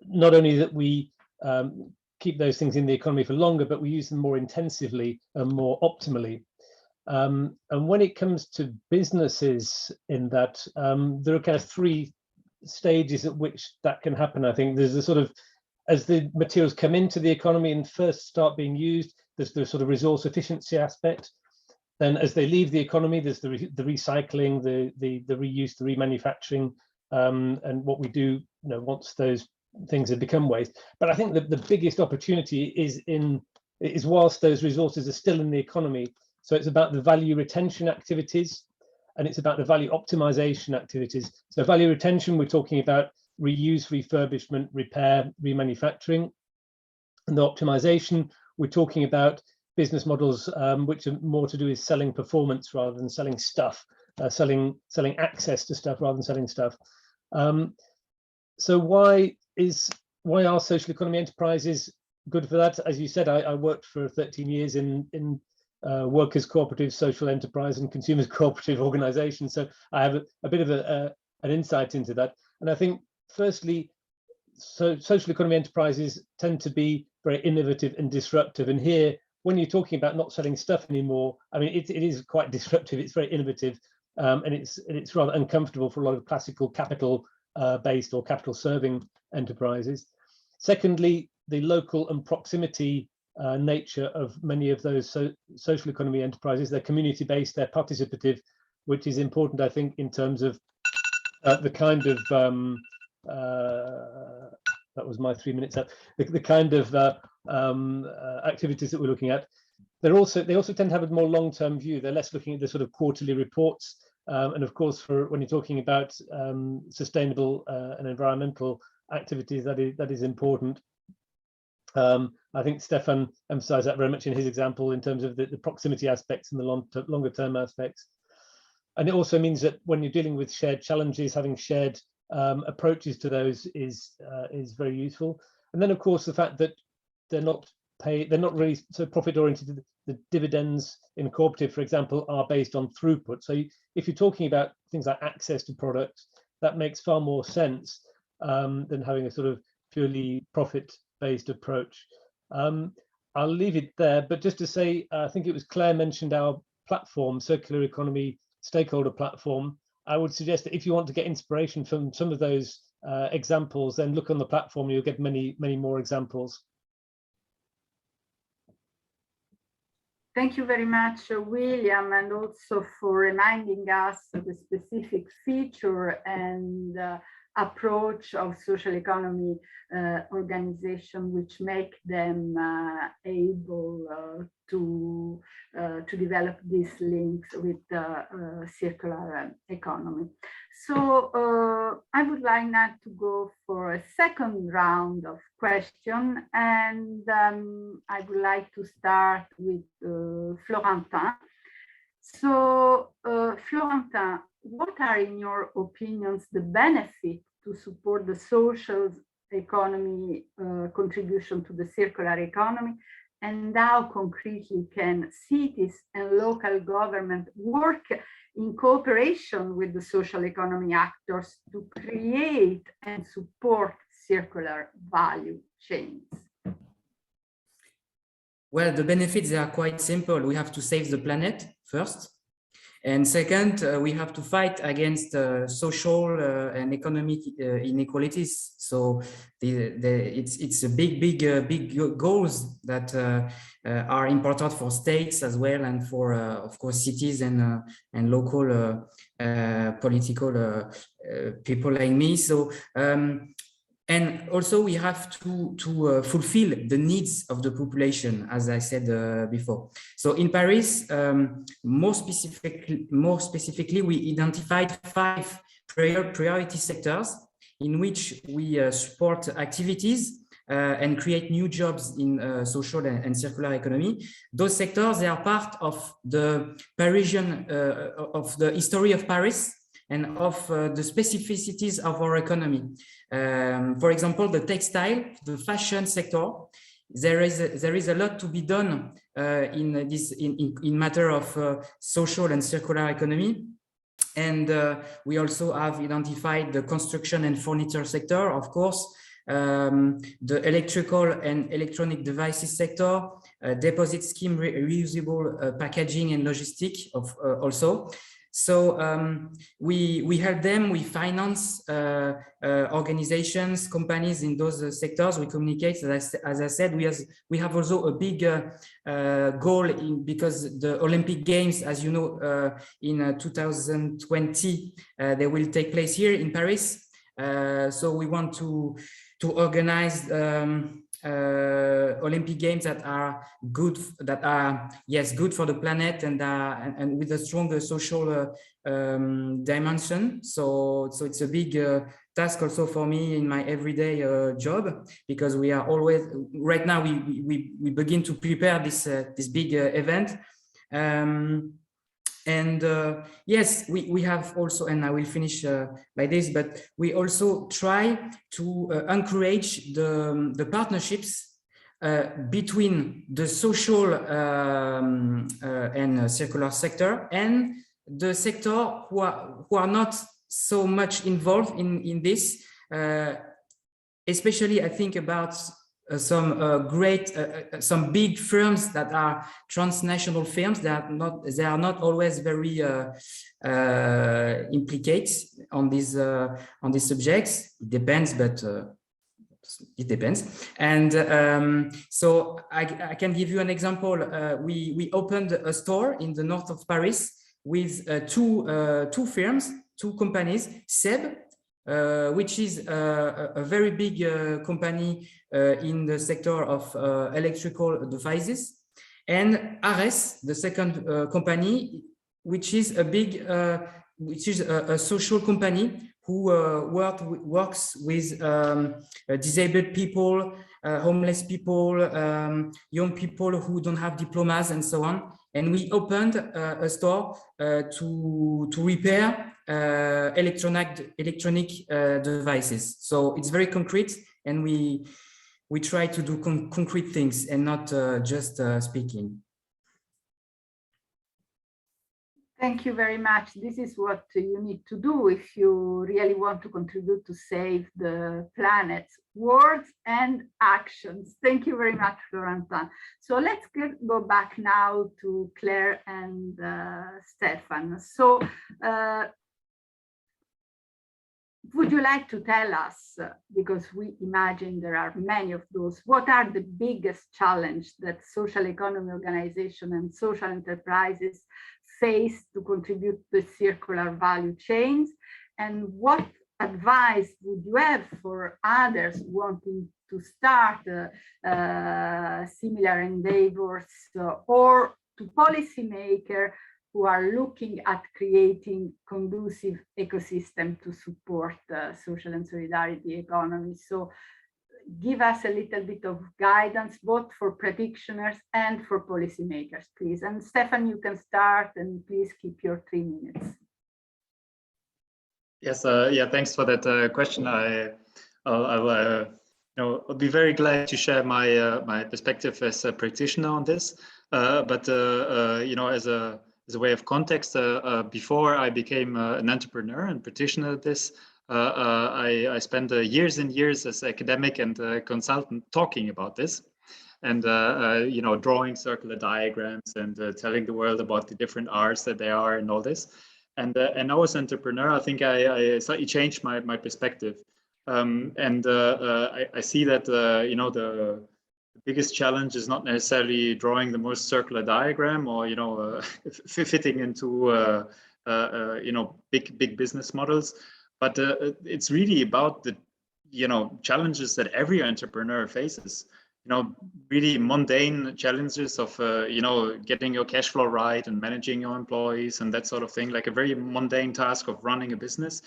Not only that we keep those things in the economy for longer, but we use them more intensively and more optimally. And when it comes to businesses in that, there are kind of three stages at which that can happen. I think there's a sort of, as the materials come into the economy and first start being used, there's the sort of resource efficiency aspect. Then as they leave the economy, there's the recycling, the reuse, the remanufacturing, and what we do, once those things have become waste. But I think that the biggest opportunity is whilst those resources are still in the economy. So it's about the value retention activities, and it's about the value optimization activities. So value retention, we're talking about reuse, refurbishment, repair, remanufacturing. And the optimization, we're talking about business models which are more to do with selling performance rather than selling stuff, selling access to stuff rather than selling stuff. So why are social economy enterprises good for that? As you said, I worked for 13 years in workers' cooperative, social enterprise, and consumers' cooperative organizations. So I have a bit of an insight into that. And I think, firstly, social economy enterprises tend to be very innovative and disruptive. And here, when you're talking about not selling stuff anymore, I mean, it is quite disruptive. It's very innovative, and it's rather uncomfortable for a lot of classical capital based or capital serving enterprises. Secondly, the local and proximity nature of many of those social economy enterprises. They're community based, they're participative, which is important, I think, in terms of the kind of that was my 3 minutes up. The kind of activities that we're looking at. They also tend to have a more long-term view. They're less looking at the sort of quarterly reports. And of course, when you're talking about sustainable and environmental activities, that is important. I think Stefan emphasized that very much in his example in terms of the proximity aspects and the longer term aspects. And it also means that when you're dealing with shared challenges, having shared approaches to those is very useful. And then, of course, the fact that they're not really so profit oriented. The dividends in cooperative, for example, are based on throughput. So if you're talking about things like access to products, that makes far more sense than having a sort of purely profit-based approach. I'll leave it there, but just to say, I think it was Claire mentioned our platform, Circular Economy Stakeholder Platform. I would suggest that if you want to get inspiration from some of those examples, then look on the platform. You'll get many more examples. Thank you very much, William, and also for reminding us of the specific feature and approach of social economy organization, which make them able to develop these links with circular economy. So I would like now to go for a second round of questions, and I would like to start with Florentin. So Florentin, what are, in your opinions, the benefits to support the social economy contribution to the circular economy, and how concretely can cities and local government work in cooperation with the social economy actors to create and support circular value chains? Well, the benefits are quite simple. We have to save the planet first. And second, we have to fight against social and economic inequalities. So it's a big goals that are important for states as well, and for of course cities and local political people like me. So and also we have to fulfill the needs of the population, as I said before. So in Paris, more specifically, we identified 5 priority sectors in which we support activities and create new jobs in social and circular economy. Those sectors, they are part of the Parisian, of the history of Paris, and of the specificities of our economy. For example, the textile, the fashion sector, there is a lot to be done in matter of social and circular economy. And we also have identified the construction and furniture sector, of course, the electrical and electronic devices sector, deposit scheme, reusable packaging and logistics also. So we help them, we finance organizations, companies in those sectors. We communicate, as I said, we have also a big goal because the Olympic Games, as you know, in 2020, they will take place here in Paris. So we want to organize Olympic Games that are good, good for the planet and with a stronger social dimension. So it's a big task also for me in my everyday job, because we are always right now we begin to prepare this big event. Yes, we have also, and I will finish by this, but we also try to encourage the partnerships between the social and circular sector and the sector who are not so much involved in this, especially I think about some big firms that are transnational firms that are not always very implicated on these subjects. It depends, but it depends. And so I can give you an example. We opened a store in the north of Paris with two firms, two companies, Seb, which is a very big company in the sector of electrical devices, and Ares, the second company, which is a big, a social company who works with disabled people, homeless people, young people who don't have diplomas, and so on. And we opened a store to repair electronic devices. So it's very concrete, and we try to do concrete things and not just speaking. Thank you very much. This is what you need to do if you really want to contribute to save the planet. Words and actions. Thank you very much, Florentin. So let's go back now to Claire and Stefan. So would you like to tell us, because we imagine there are many of those, what are the biggest challenges that social economy organizations and social enterprises face to contribute to the circular value chains, and what advice would you have for others wanting to start similar endeavors, or to policymakers who are looking at creating conducive ecosystem to support social and solidarity economy? So give us a little bit of guidance, both for practitioners and for policymakers, please. And Stefan, you can start, and please keep your 3 minutes. Yes, yeah, thanks for that question. I'll be very glad to share my my perspective as a practitioner on this. But you know, as a way of context, before I became an entrepreneur and practitioner of this, I spent years and years as academic and consultant talking about this, and you know, drawing circular diagrams and telling the world about the different R's that there are and all this. And now as an entrepreneur, I think I slightly changed my perspective, and I see that you know, the biggest challenge is not necessarily drawing the most circular diagram, or you know, fitting into you know, big business models. But it's really about the, you know, challenges that every entrepreneur faces. You know, really mundane challenges of you know, getting your cash flow right and managing your employees and that sort of thing, like a very mundane task of running a business.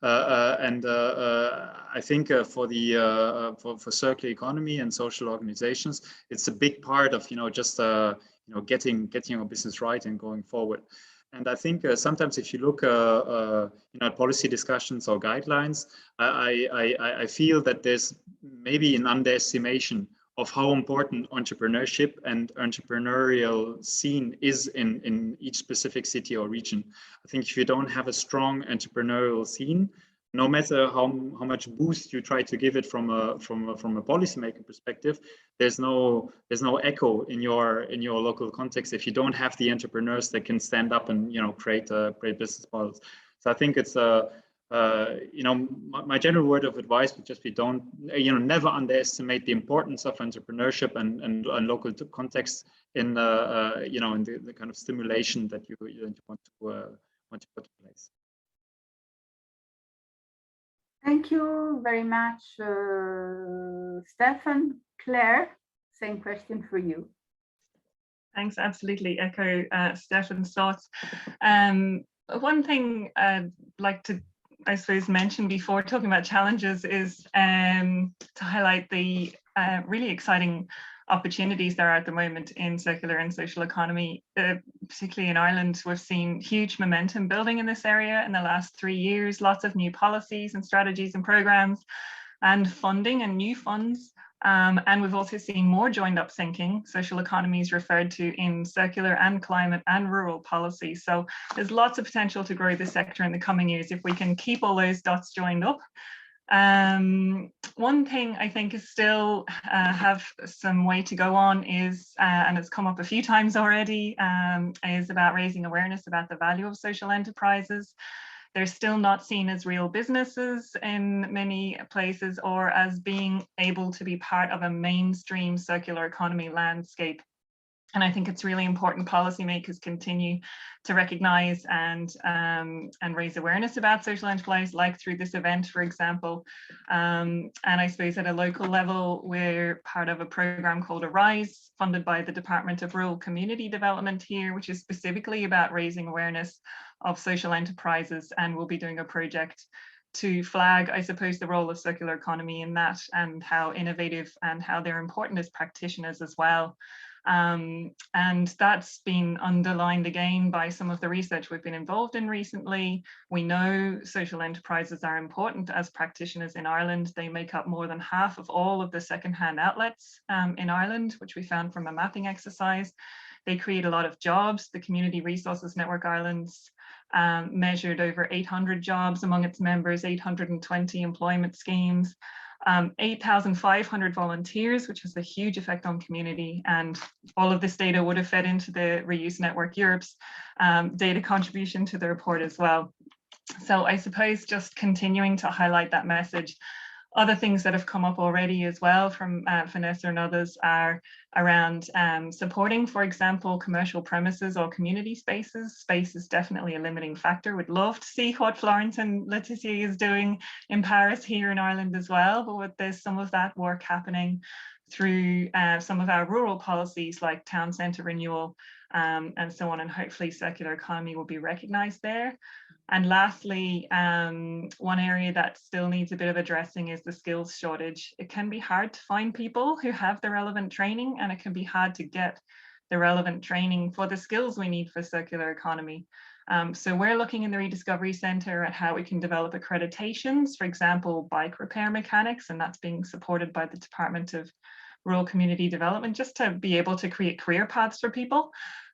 And I think for the for circular economy and social organizations, it's a big part of, you know, just you know, getting your business right and going forward. And I think sometimes if you look you know, at policy discussions or guidelines, I feel that there's maybe an underestimation of how important entrepreneurship and entrepreneurial scene is in each specific city or region. I think if you don't have a strong entrepreneurial scene, no matter how much boost you try to give it from a policymaker perspective, there's no echo in your local context if you don't have the entrepreneurs that can stand up and, you know, create business models. So I think it's you know, my general word of advice would just be, don't, you know, never underestimate the importance of entrepreneurship and local context in you know, in the kind of stimulation that you want to put in place. Thank you very much, Stefan. Claire, same question for you. Thanks, absolutely echo Stefan's thoughts. One thing I'd like to, I suppose, mention before talking about challenges is to highlight the really exciting opportunities there are at the moment in circular and social economy, particularly in Ireland. We've seen huge momentum building in this area in the last 3 years, lots of new policies and strategies and programs and funding and new funds. And we've also seen more joined up thinking, social economies referred to in circular and climate and rural policy. So there's lots of potential to grow this sector in the coming years if we can keep all those dots joined up. One thing I think is still have some way to go on is, and it's come up a few times already, is about raising awareness about the value of social enterprises. They're still not seen as real businesses in many places or as being able to be part of a mainstream circular economy landscape. And I think it's really important policymakers continue to recognise and raise awareness about social enterprise, like through this event, for example. And I suppose at a local level, we're part of a programme called Arise, funded by the Department of Rural Community Development here, which is specifically about raising awareness of social enterprises. And we'll be doing a project to flag, I suppose, the role of circular economy in that and how innovative and how they're important as practitioners as well. And that's been underlined again by some of the research we've been involved in recently. We know social enterprises are important as practitioners in Ireland. They make up more than half of all of the secondhand outlets in Ireland, which we found from a mapping exercise. They create a lot of jobs. The Community Resources Network Ireland's measured over 800 jobs among its members, 820 employment schemes. 8,500 volunteers, which has a huge effect on community, and all of this data would have fed into the Reuse Network Europe's data contribution to the report as well. So I suppose just continuing to highlight that message. Other things that have come up already as well from Vanessa and others are around supporting, for example, commercial premises or community spaces. Space is definitely a limiting factor. Would love to see what Florence and Laetitia is doing in Paris here in Ireland as well, but there's some of that work happening through some of our rural policies like town centre renewal and so on, and hopefully circular economy will be recognised there. And lastly, one area that still needs a bit of addressing is the skills shortage. It can be hard to find people who have the relevant training, and it can be hard to get the relevant training for the skills we need for circular economy. So we're looking in the Rediscovery Centre at how we can develop accreditations, for example, bike repair mechanics, and that's being supported by the Department of Rural Community Development, just to be able to create career paths for people.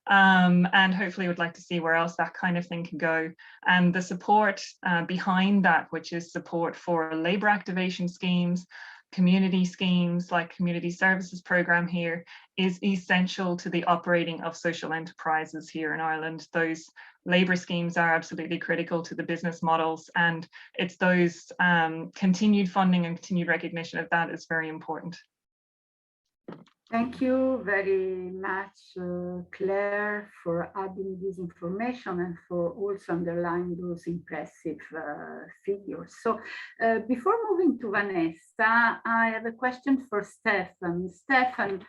And hopefully would like to see where else that kind of thing can go. And the support behind that, which is support for labour activation schemes, community schemes like community services programme here, is essential to the operating of social enterprises here in Ireland. Those labour schemes are absolutely critical to the business models, and it's those continued funding and continued recognition of that is very important. Thank you very much, Claire, for adding this information and for also underlining those impressive figures. So before moving to Vanessa, I have a question for Stefan. Stefan,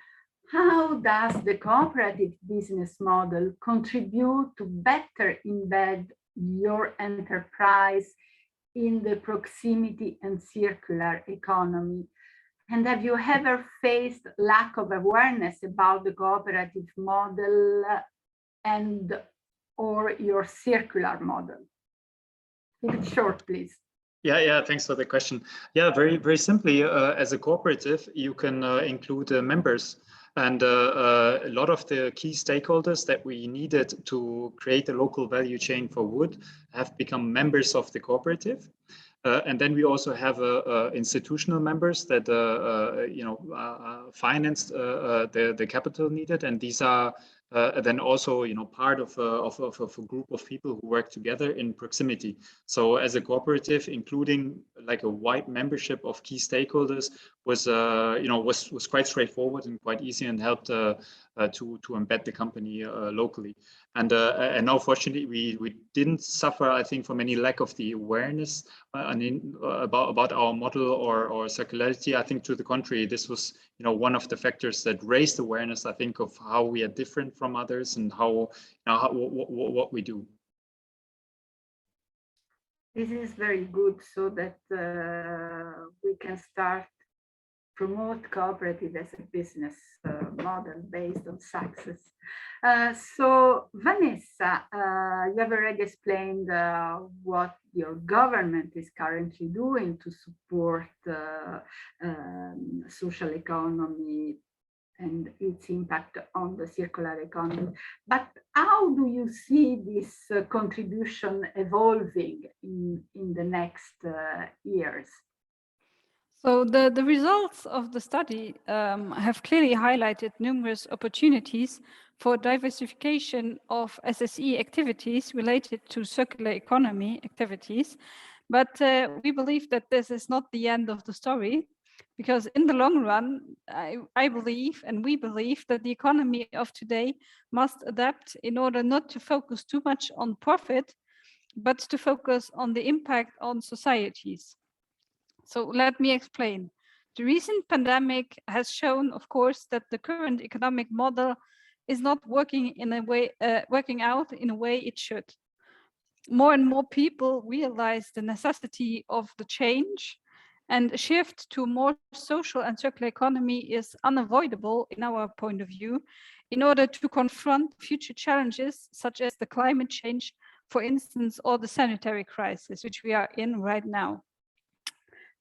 how does the cooperative business model contribute to better embed your enterprise in the proximity and circular economy? And have you ever faced lack of awareness about the cooperative model and or your circular model? Keep it short, please. Yeah, thanks for the question. Yeah, very simply, as a cooperative, you can include members. And a lot of the key stakeholders that we needed to create a local value chain for wood have become members of the cooperative. And then we also have institutional members that financed the capital needed, and these are then also part of a group of people who work together in proximity. So as a cooperative, including like a wide membership of key stakeholders, was was quite straightforward and quite easy, and helped to embed the company locally. And unfortunately, we didn't suffer, I think, from any lack of the awareness about our model or circularity. I think to the contrary, this was one of the factors that raised awareness, I think, of how we are different from others and what we do. This is very good, so that we can start promote cooperative as a business model based on success. So Vanessa, you have already explained what your government is currently doing to support social economy and its impact on the circular economy. But how do you see this contribution evolving in the next years? So the results of the study have clearly highlighted numerous opportunities for diversification of SSE activities related to circular economy activities. But we believe that this is not the end of the story, because in the long run, I believe, and we believe, that the economy of today must adapt in order not to focus too much on profit, but to focus on the impact on societies. So let me explain. The recent pandemic has shown, of course, that the current economic model is not working out in a way it should. More and more people realize the necessity of the change, and a shift to a more social and circular economy is unavoidable in our point of view, in order to confront future challenges such as the climate change, for instance, or the sanitary crisis, which we are in right now.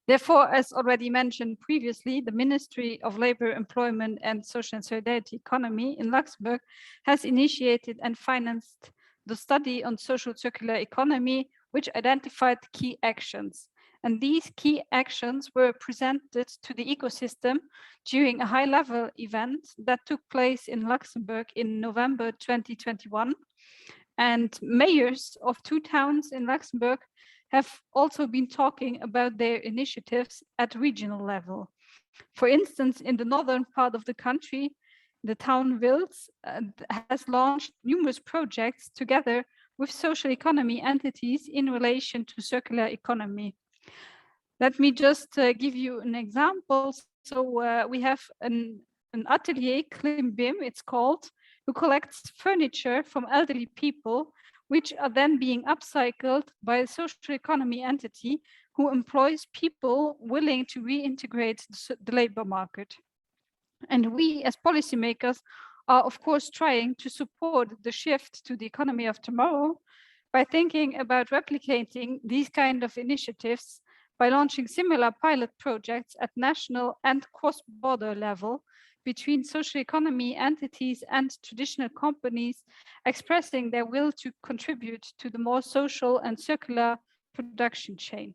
Therefore, as already mentioned previously, the Ministry of Labour, Employment and Social and Solidarity Economy in Luxembourg has initiated and financed the study on social circular economy, which identified key actions. And these key actions were presented to the ecosystem during a high-level event that took place in Luxembourg in November 2021. And mayors of 2 towns in Luxembourg have also been talking about their initiatives at regional level. For instance, in the northern part of the country, the town Wils has launched numerous projects together with social economy entities in relation to circular economy. Let me just give you an example. So we have an atelier, Klimbim, it's called, who collects furniture from elderly people, which are then being upcycled by a social economy entity who employs people willing to reintegrate the labor market. And we as policymakers are, of course, trying to support the shift to the economy of tomorrow by thinking about replicating these kind of initiatives by launching similar pilot projects at national and cross-border level between social economy entities and traditional companies, expressing their will to contribute to the more social and circular production chain.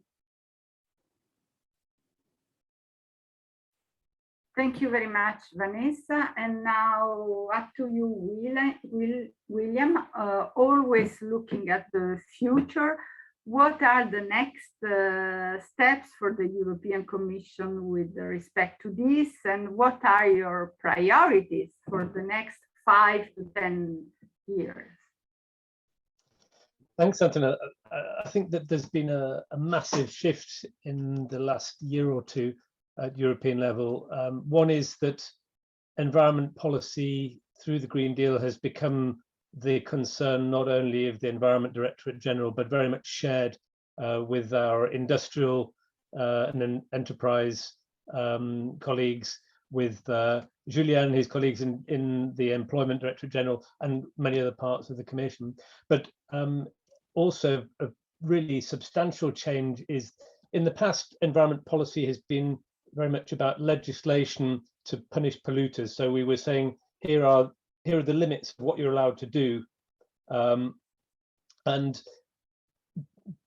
Thank you very much, Vanessa. And now up to you, William, always looking at the future. What are the next steps for the European Commission with respect to this? And what are your priorities for the next 5 to 10 years? Thanks, Antonella. I think that there's been a massive shift in the last year or two at European level. One is that environment policy through the Green Deal has become the concern not only of the Environment Directorate General, but very much shared with our industrial and enterprise colleagues, with Julien and his colleagues in the Employment Directorate General, and many other parts of the Commission. But also a really substantial change is, in the past, environment policy has been very much about legislation to punish polluters. So we were saying, here are the limits of what you're allowed to do. And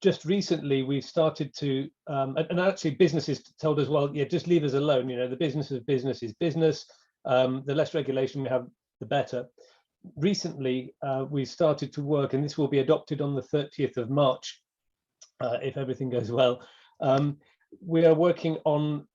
just recently we've started to, and actually businesses told us, well, yeah, just leave us alone. You know, the business of business is business. The less regulation we have, the better. Recently, we started to work, and this will be adopted on the 30th of March, if everything goes well. We are working on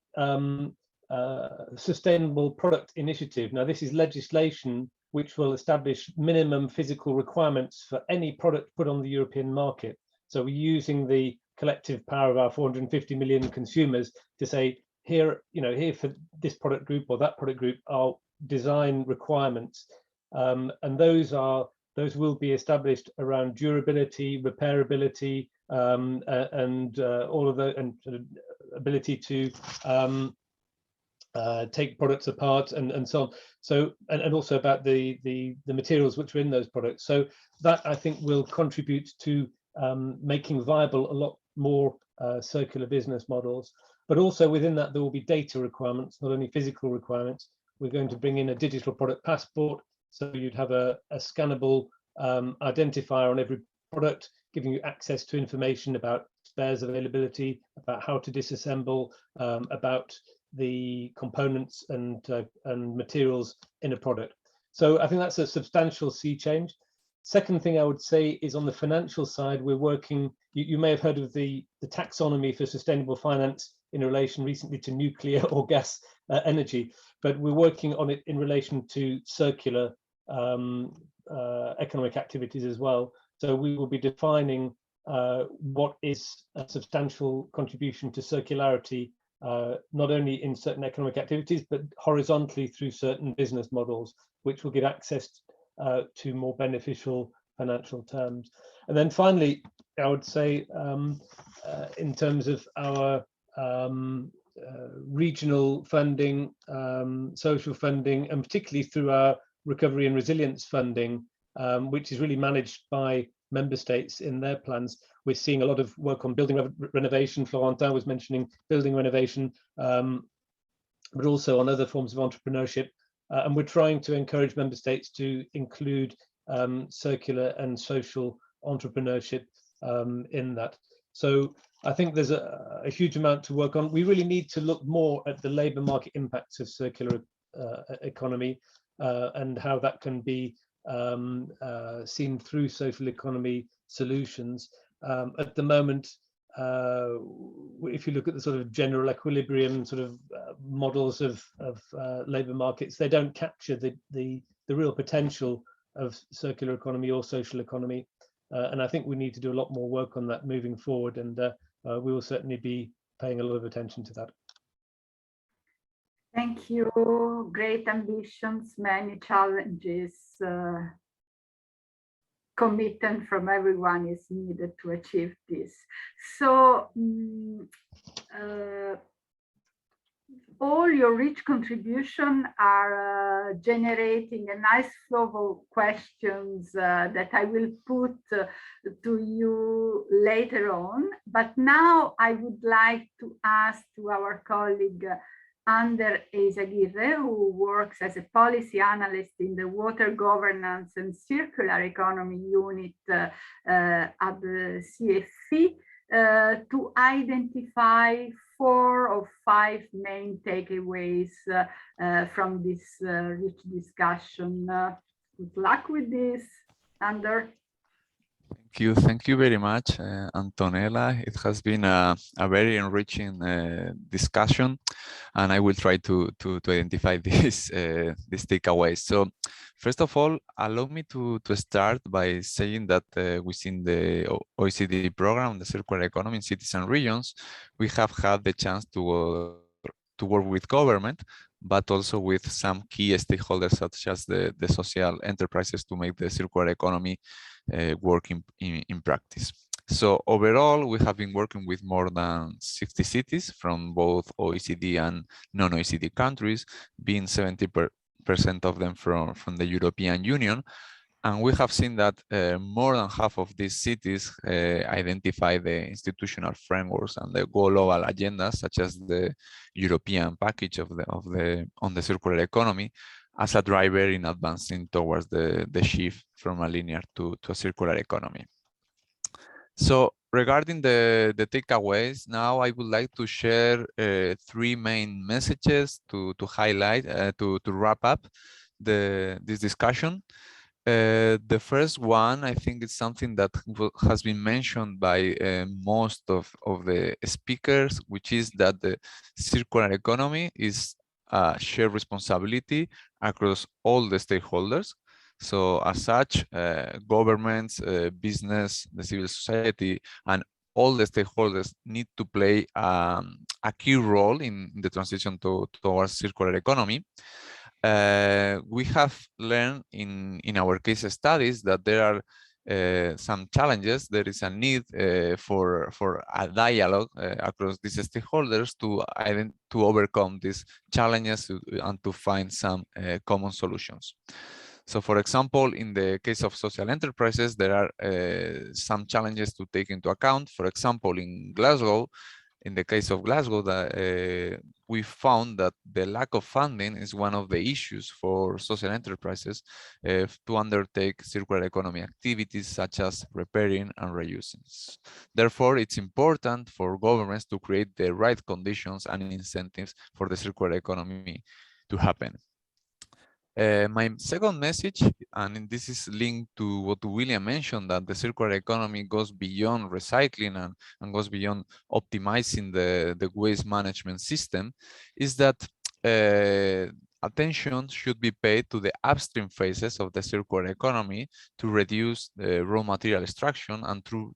Sustainable Product Initiative. Now, this is legislation which will establish minimum physical requirements for any product put on the European market. So we're using the collective power of our 450 million consumers to say, here, here for this product group or that product group are design requirements, and those will be established around durability, repairability, and all of the and ability to take products apart and so on. So and also about the materials which are in those products. So that I think will contribute to making viable a lot more circular business models. But also within that there will be data requirements, not only physical requirements. We're going to bring in a digital product passport, so you'd have a scannable identifier on every product, giving you access to information about spares availability, about how to disassemble, about the components and materials in a product. So I think that's a substantial sea change. Second thing I would say is on the financial side, we're working, you may have heard of the taxonomy for sustainable finance in relation recently to nuclear or gas energy, but we're working on it in relation to circular economic activities as well. So we will be defining what is a substantial contribution to circularity, not only in certain economic activities, but horizontally through certain business models, which will give access to more beneficial financial terms. And then finally, I would say in terms of our regional funding, social funding, and particularly through our recovery and resilience funding, which is really managed by member states in their plans. We're seeing a lot of work on building renovation. Florentin was mentioning building renovation, but also on other forms of entrepreneurship. And we're trying to encourage member states to include circular and social entrepreneurship in that. So I think there's a huge amount to work on. We really need to look more at the labour market impacts of circular economy and how that can be seen through social economy solutions. At the moment, if you look at the sort of general equilibrium sort of models of labour markets, they don't capture the real potential of circular economy or social economy. And I think we need to do a lot more work on that moving forward, and we will certainly be paying a lot of attention to that. Thank you. Great ambitions, many challenges. Commitment from everyone is needed to achieve this. So all your rich contributions are generating a nice flow of questions that I will put to you later on. But now I would like to ask to our colleague Ander Eizaguirre, who works as a policy analyst in the Water Governance and Circular Economy Unit at the CFE, to identify 4 or 5 main takeaways from this rich discussion. Good luck with this, Ander. Thank you very much, Antonella. It has been a very enriching discussion, and I will try to identify these takeaways. So, first of all, allow me to start by saying that within the OECD program, the Circular Economy in Cities and Regions, we have had the chance to work with government, but also with some key stakeholders such as the social enterprises to make the circular economy work in practice. So overall, we have been working with more than 60 cities from both OECD and non-OECD countries, being 70% of them from the European Union. And we have seen that more than half of these cities identify the institutional frameworks and the global agendas, such as the European package on the circular economy, as a driver in advancing towards the shift from a linear to a circular economy. So regarding the takeaways, now I would like to share 3 main messages to highlight, to wrap up this discussion. The first one, I think, is something that has been mentioned by most of the speakers, which is that the circular economy is a shared responsibility across all the stakeholders. So as such, governments, business, the civil society, and all the stakeholders need to play a key role in the transition towards circular economy. We have learned in our case studies that there are some challenges. There is a need for a dialogue across these stakeholders to overcome these challenges and to find some common solutions. So, for example, in the case of social enterprises, there are some challenges to take into account. For example, in Glasgow, in the case of Glasgow, we found that the lack of funding is one of the issues for social enterprises to undertake circular economy activities such as repairing and reusing. Therefore, it's important for governments to create the right conditions and incentives for the circular economy to happen. My second message, and this is linked to what William mentioned, that the circular economy goes beyond recycling and goes beyond optimizing the waste management system, is that attention should be paid to the upstream phases of the circular economy to reduce the raw material extraction and to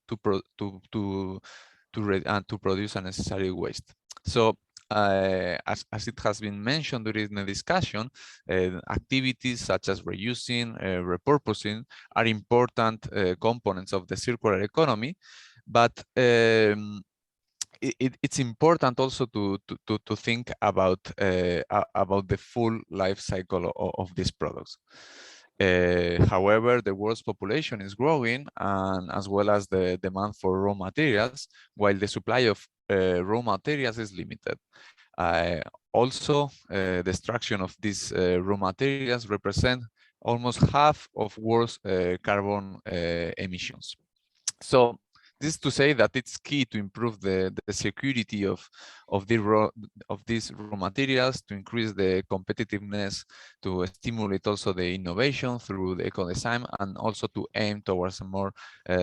produce unnecessary waste. So as it has been mentioned during the discussion, activities such as reusing, repurposing are important components of the circular economy, but it's important also to think about the full life cycle of these products. However, the world's population is growing, and as well as the demand for raw materials, while the supply of raw materials is limited. Also, the extraction of these raw materials represent almost half of world's carbon emissions. So this is to say that it's key to improve the security of these raw materials, to increase the competitiveness, to stimulate also the innovation through the eco-design, and also to aim towards a more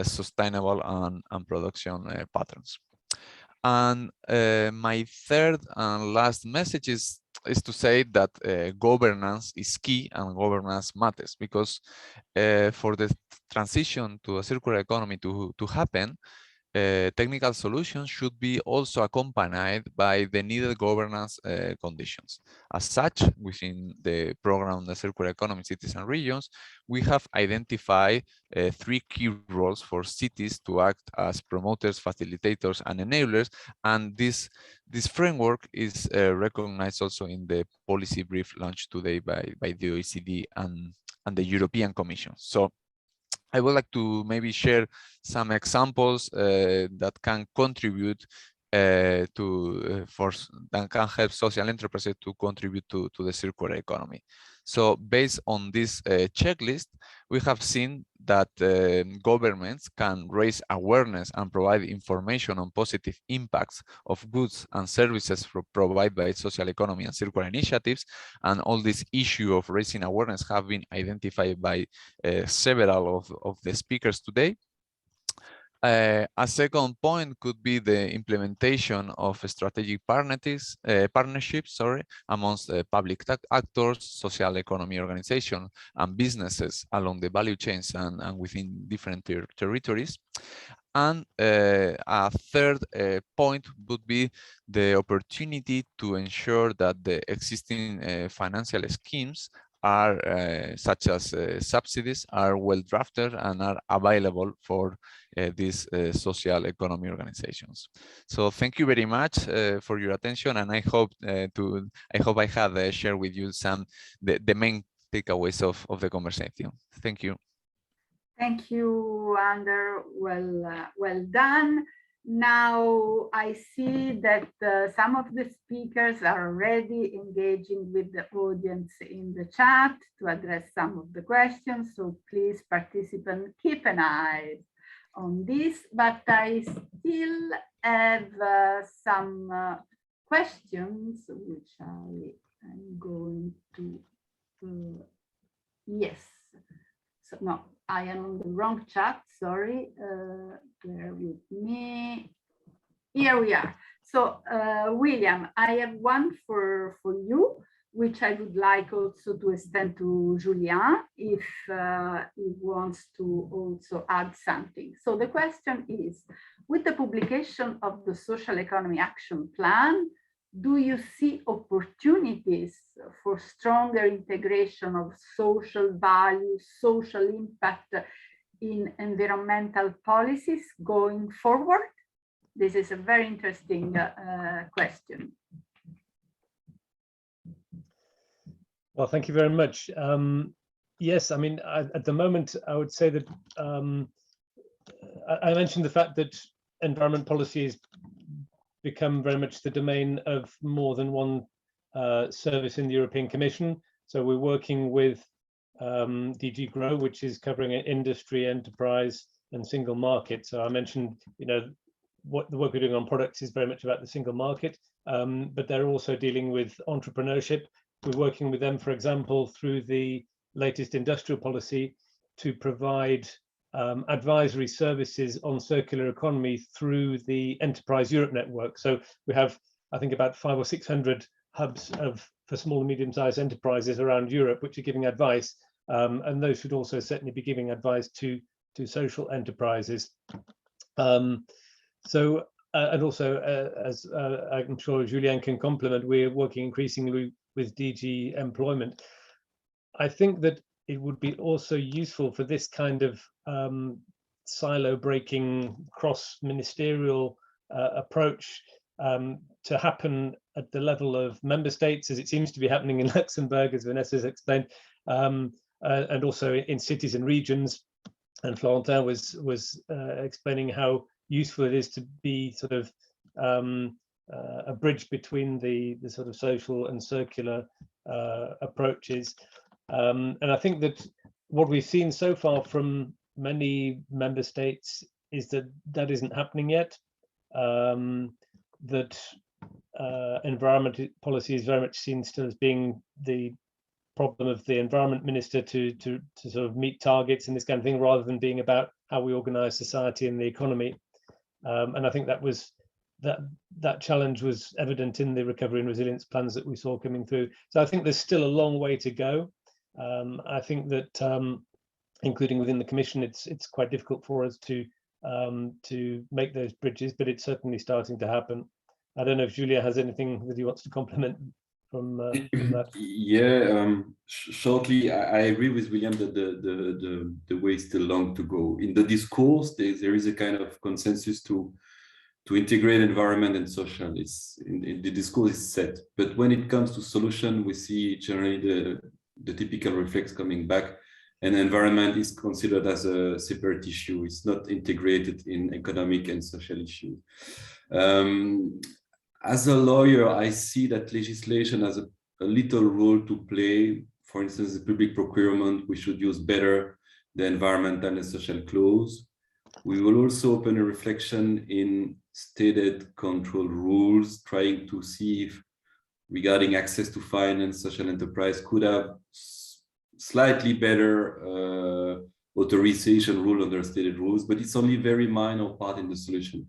sustainable and production patterns. And my third and last message is to say that governance is key and governance matters, because for the transition to a circular economy to happen, technical solutions should be also accompanied by the needed governance conditions. As such, within the program, the Circular Economy Cities and Regions, we have identified 3 key roles for cities to act as promoters, facilitators, and enablers. And this framework is recognized also in the policy brief launched today by the OECD and the European Commission. So I would like to maybe share some examples that can contribute that can help social enterprises to contribute to the circular economy. So based on this checklist, we have seen that governments can raise awareness and provide information on positive impacts of goods and services provided by social economy and circular initiatives. And all this issue of raising awareness have been identified by several of the speakers today. A second point could be the implementation of strategic partnerships amongst public actors, social economy organizations, and businesses along the value chains and within different territories. And a third point would be the opportunity to ensure that the existing financial schemes are such as subsidies are well drafted and are available for these social economy organizations. So thank you very much for your attention, and I hope I have shared with you the main takeaways of the conversation. Thank you. Thank you, Ander. Well done. Now I see that some of the speakers are already engaging with the audience in the chat to address some of the questions. So please, participants, keep an eye on this. But I still have some questions, which I am going to, yes. So, no, I am on the wrong chat, sorry, bear with me. Here we are. So, William, I have one for you, which I would like also to extend to Julien if he wants to also add something. So the question is, with the publication of the Social Economy Action Plan, do you see opportunities for stronger integration of social values, social impact in environmental policies going forward? This is a very interesting question. Well, thank you very much. Yes, I mean, at the moment, I would say that I mentioned the fact that environment policy has become very much the domain of more than one service in the European Commission. So we're working with DG GROW, which is covering industry, enterprise, and single market. So I mentioned, what the work we're doing on products is very much about the single market, but they're also dealing with entrepreneurship. We're working with them, for example, through the latest industrial policy to provide advisory services on circular economy through the Enterprise Europe network. So we have, I think, about 500 or 600 hubs for small and medium-sized enterprises around Europe, which are giving advice, and those should also certainly be giving advice to social enterprises. And also, as I'm sure Julien can complement, we're working increasingly with DG Employment. I think that it would be also useful for this kind of silo-breaking, cross-ministerial approach to happen at the level of member states, as it seems to be happening in Luxembourg, as Vanessa has explained, and also in cities and regions. And Florentin was explaining how useful it is to be sort of a bridge between the sort of social and circular approaches. And I think that what we've seen so far from many member states is that that isn't happening yet. That environment policy is very much seen still as being the problem of the environment minister to sort of meet targets and this kind of thing, rather than being about how we organize society and the economy. And I think that challenge was evident in the recovery and resilience plans that we saw coming through. So I think there's still a long way to go. I think that including within the Commission, it's quite difficult for us to make those bridges, but it's certainly starting to happen. I don't know if Julia has anything that he wants to complement from that. Yeah, shortly, I agree with William that the way is still long to go. In the discourse, there is a kind of consensus to integrate environment and social. It's in the discourse is set, but when it comes to solution, we see generally the typical reflex coming back, and environment is considered as a separate issue. It's not integrated in economic and social issues. As a lawyer, I see that legislation has a little role to play. For instance, the public procurement, we should use better the environmental and social clause. We will also open a reflection in stated control rules, trying to see if regarding access to finance, social enterprise could have slightly better authorization rule under stated rules, but it's only very minor part in the solution.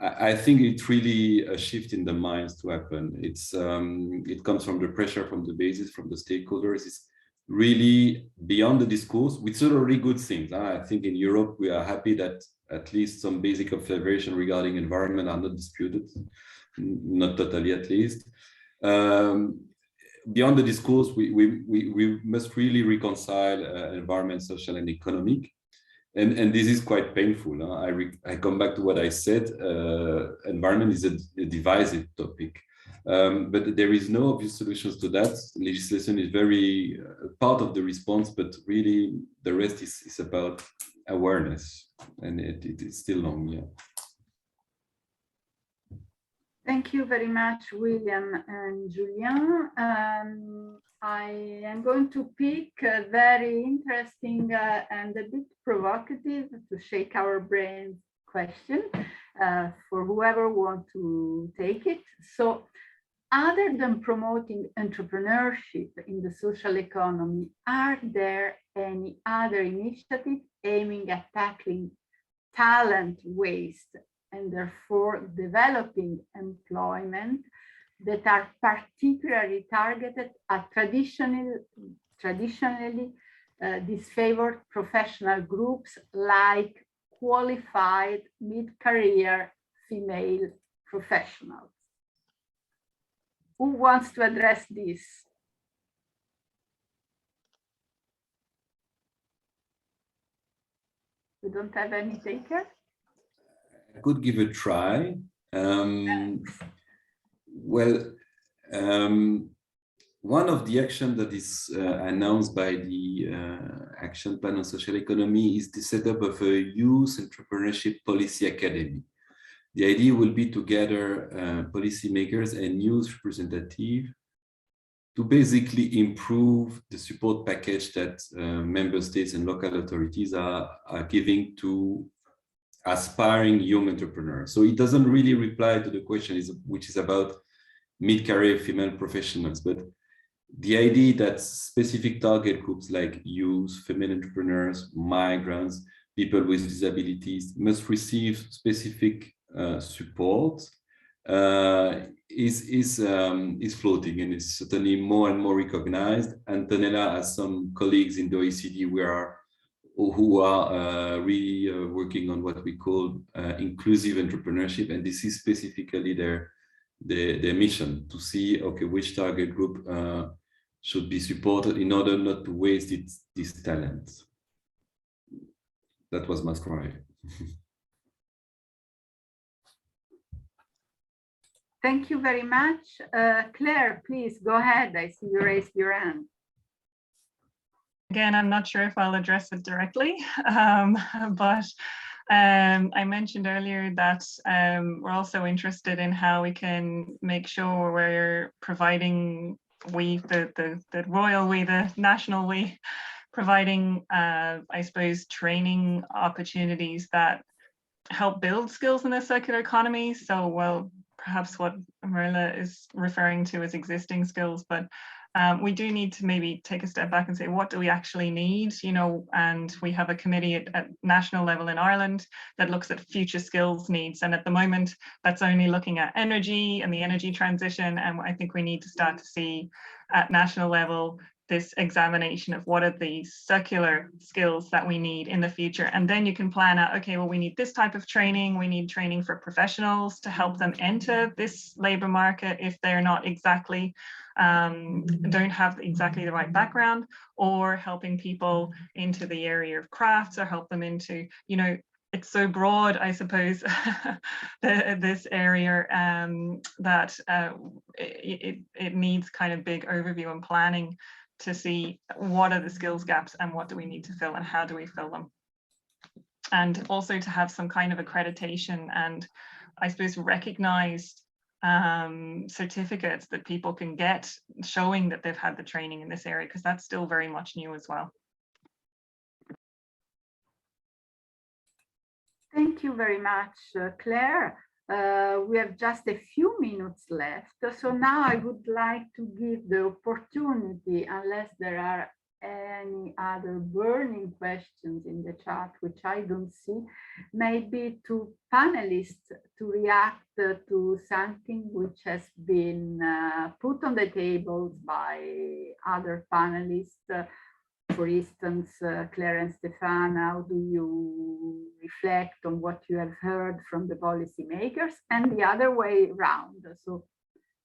I think it's really a shift in the minds to happen. It comes from the pressure from the basis, from the stakeholders. It's really beyond the discourse, which are already good things. I think in Europe, we are happy that at least some basic observation regarding environment are not disputed, not totally at least. Beyond the discourse, we must really reconcile environment, social, and economic. And this is quite painful. I come back to what I said. Environment is a divisive topic, but there is no obvious solutions to that. Legislation is very part of the response, but really the rest is about awareness, and it's still long. Yeah. Thank you very much, William and Julien. I am going to pick a very interesting and a bit provocative to shake our brains question for whoever wants to take it. So other than promoting entrepreneurship in the social economy, are there any other initiatives aiming at tackling talent waste and therefore developing employment that are particularly targeted at traditionally disfavored professional groups like qualified mid-career female professionals? Who wants to address this? We don't have any taker? I could give a try. One of the actions that is announced by the Action Plan on Social Economy is the setup of a Youth Entrepreneurship Policy Academy. The idea will be to gather policymakers and youth representatives to basically improve the support package that member states and local authorities are giving to aspiring young entrepreneurs. So it doesn't really reply to the question, which is about mid-career female professionals, but the idea that specific target groups like youth, female entrepreneurs, migrants, people with disabilities must receive specific support is floating, and is certainly more and more recognized. Antonella has some colleagues in the OECD who are really working on what we call inclusive entrepreneurship, and this is specifically their mission, to see, okay, which target group should be supported in order not to waste this talent. That was my cry. Thank you very much. Claire, please go ahead. I see you raised your hand. Again, I'm not sure if I'll address it directly, but I mentioned earlier that we're also interested in how we can make sure we're providing, the royal we, the national we, providing, I suppose, training opportunities that help build skills in the circular economy. So, well, perhaps what Marilla is referring to as existing skills, but we do need to maybe take a step back and say, what do we actually need? You know, and we have a committee at national level in Ireland that looks at future skills needs. And at the moment, that's only looking at energy and the energy transition. And I think we need to start to see at national level this examination of what are the circular skills that we need in the future. And then you can plan out, okay, well, we need this type of training. We need training for professionals to help them enter this labor market if they're not exactly, don't have exactly the right background, or helping people into the area of crafts, or help them into, you know, it's so broad, I suppose, this area that it needs kind of big overview and planning to see what are the skills gaps and what do we need to fill and how do we fill them. And also to have some kind of accreditation and, I suppose, recognized certificates that people can get showing that they've had the training in this area, because that's still very much new as well. Thank you very much, Claire. We have just a few minutes left. So now I would like to give the opportunity, unless there are any other burning questions in the chat, which I don't see, maybe to panelists to react to something which has been put on the table by other panelists. For instance, Claire and Stefan, how do you reflect on what you have heard from the policymakers, and the other way around? So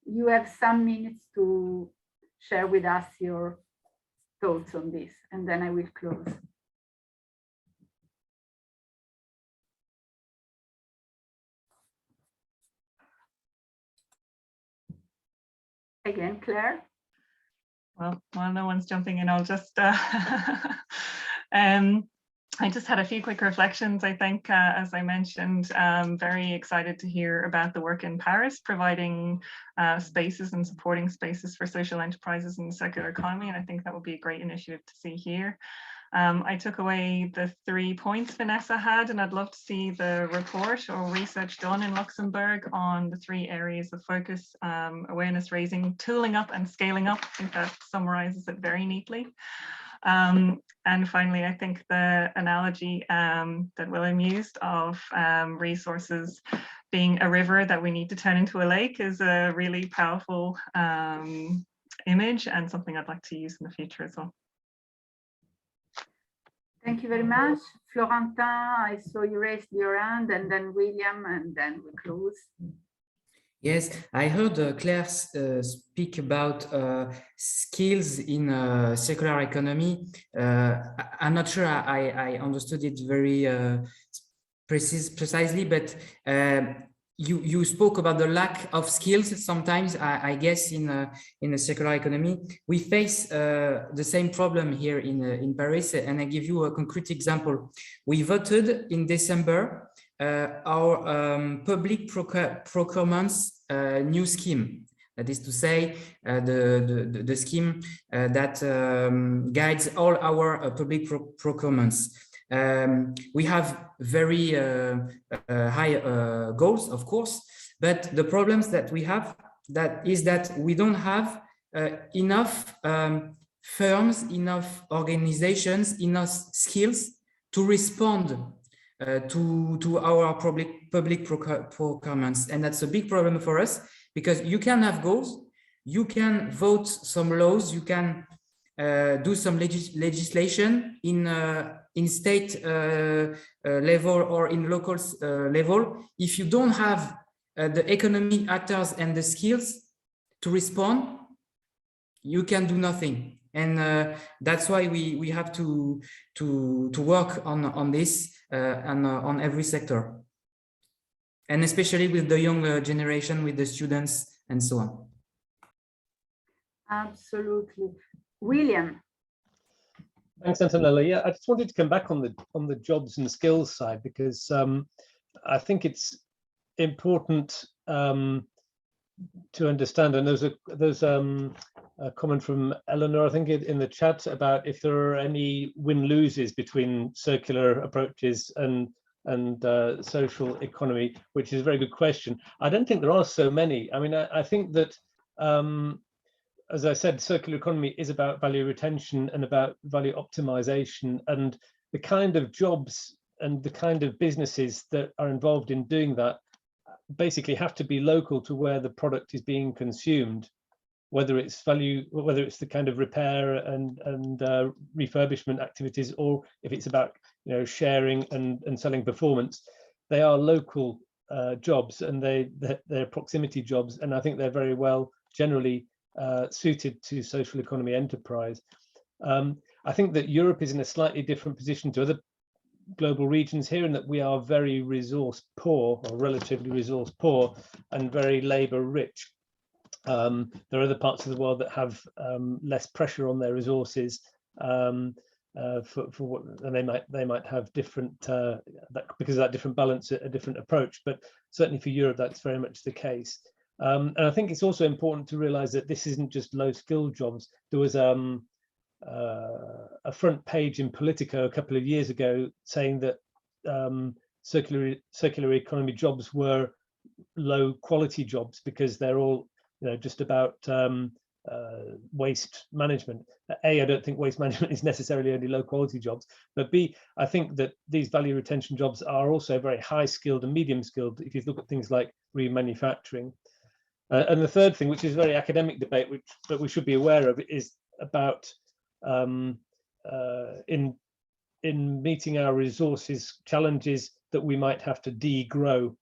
you have some minutes to share with us your thoughts on this, and then I will close. Again, Claire. Well, while no one's jumping in, I'll just, I just had a few quick reflections, I think, as I mentioned, very excited to hear about the work in Paris, providing spaces and supporting spaces for social enterprises in the circular economy. And I think that would be a great initiative to see here. I took away the 3 points Vanessa had, and I'd love to see the report or research done in Luxembourg on the 3 areas of focus: awareness raising, tooling up, and scaling up. I think that summarizes it very neatly. And finally, I think the analogy that William used of resources being a river that we need to turn into a lake is a really powerful image, and something I'd like to use in the future as well. Thank you very much. Florentin, I saw you raised your hand, and then William, and then we close. Yes, I heard Claire speak about skills in circular economy. I'm not sure I understood it very precisely, but you spoke about the lack of skills sometimes, I guess, in a circular economy. We face the same problem here in Paris, and I give you a concrete example. We voted in December our public procurements new scheme. That is to say, the scheme that guides all our public procurements. We have very high goals, of course, but the problems that we have is that we don't have enough firms, enough organizations, enough skills to respond to our public procurements. And that's a big problem for us, because you can have goals, you can vote some laws, you can do some legislation in state level or in local level. If you don't have the economic actors and the skills to respond, you can do nothing. And that's why we have to work on this and on every sector, and especially with the young generation, with the students and so on. Absolutely. William. Thanks, Antonella. Yeah, I just wanted to come back on the jobs and skills side, because I think it's important to understand, and there's a comment from Eleanor, I think, in the chat about if there are any win-loses between circular approaches and social economy, which is a very good question. I don't think there are so many. I mean, I think that, as I said, circular economy is about value retention and about value optimization, and the kind of jobs and the kind of businesses that are involved in doing that basically have to be local to where the product is being consumed, whether it's the kind of repair and refurbishment activities, or if it's about sharing and selling performance. They are local jobs, and they're proximity jobs, and I think they're very well generally suited to social economy enterprise. I think that Europe is in a slightly different position to other global regions here, in that we are very resource poor, or relatively resource poor, and very labor rich. There are other parts of the world that have less pressure on their resources, and they might have different because of that different balance, a different approach. But certainly for Europe, that's very much the case. And I think it's also important to realize that this isn't just low skill jobs. There was a front page in Politico a couple of years ago saying that circular economy jobs were low quality jobs, because they're all just about waste management. A, I don't think waste management is necessarily only low quality jobs, but B, I think that these value retention jobs are also very high skilled and medium skilled if you look at things like remanufacturing. And the third thing, which is a very academic debate, but we should be aware of, is about in meeting our resources challenges that we might have to degrow.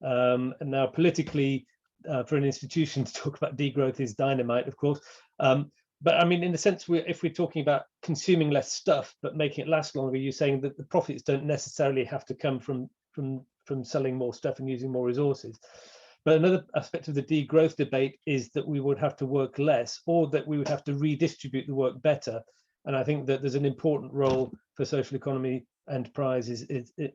And now politically, for an institution to talk about degrowth is dynamite, of course. But I mean, in the sense, if we're talking about consuming less stuff but making it last longer, you're saying that the profits don't necessarily have to come from selling more stuff and using more resources. But another aspect of the degrowth debate is that we would have to work less, or that we would have to redistribute the work better. And I think that there's an important role for social economy enterprises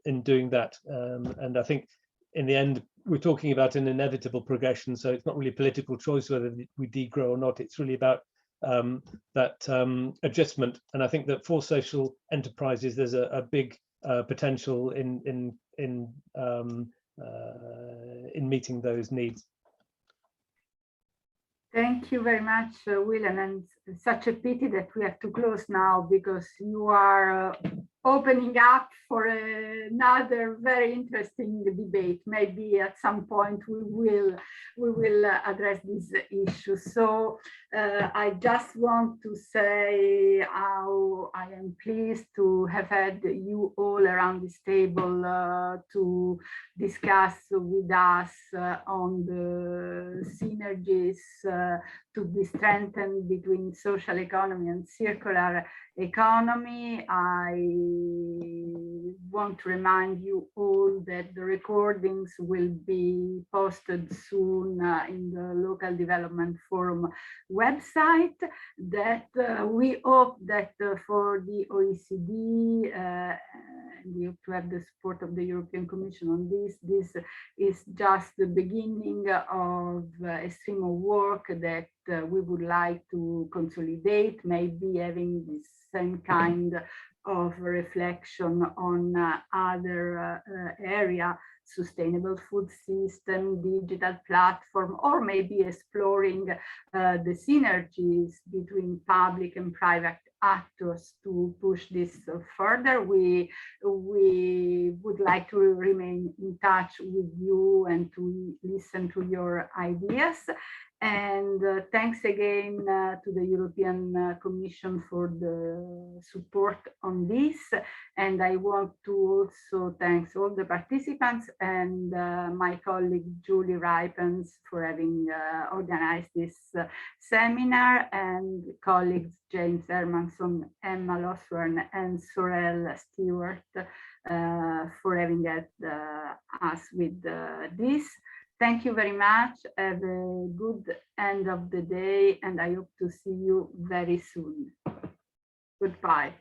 in doing that. And I think in the end, we're talking about an inevitable progression. So it's not really a political choice whether we degrow or not. It's really about that adjustment. And I think that for social enterprises, there's a big potential in meeting those needs. Thank you very much, William, and such a pity that we have to close now because you are opening up for another very interesting debate. Maybe at some point we will address these issues. So I just want to say how I am pleased to have had you all around this table to discuss with us on the synergies to be strengthened between social economy and circular economy. I want to remind you all that the recordings will be posted soon in the Local Development Forum website, that we hope that for the OECD, we hope to have the support of the European Commission on this. This is just the beginning of a stream of work that we would like to consolidate, maybe having the same kind of reflection on other area, sustainable food system, digital platform, or maybe exploring the synergies between public and private actors to push this further. We would like to remain in touch with you and to listen to your ideas. And thanks again to the European Commission for the support on this. And I want to also thank all the participants and my colleague Julie Ripens for having organized this seminar, and colleagues James Hermanson, Emma Loswern, and Sorel Stewart for having us with this. Thank you very much. Have a good end of the day, and I hope to see you very soon. Goodbye.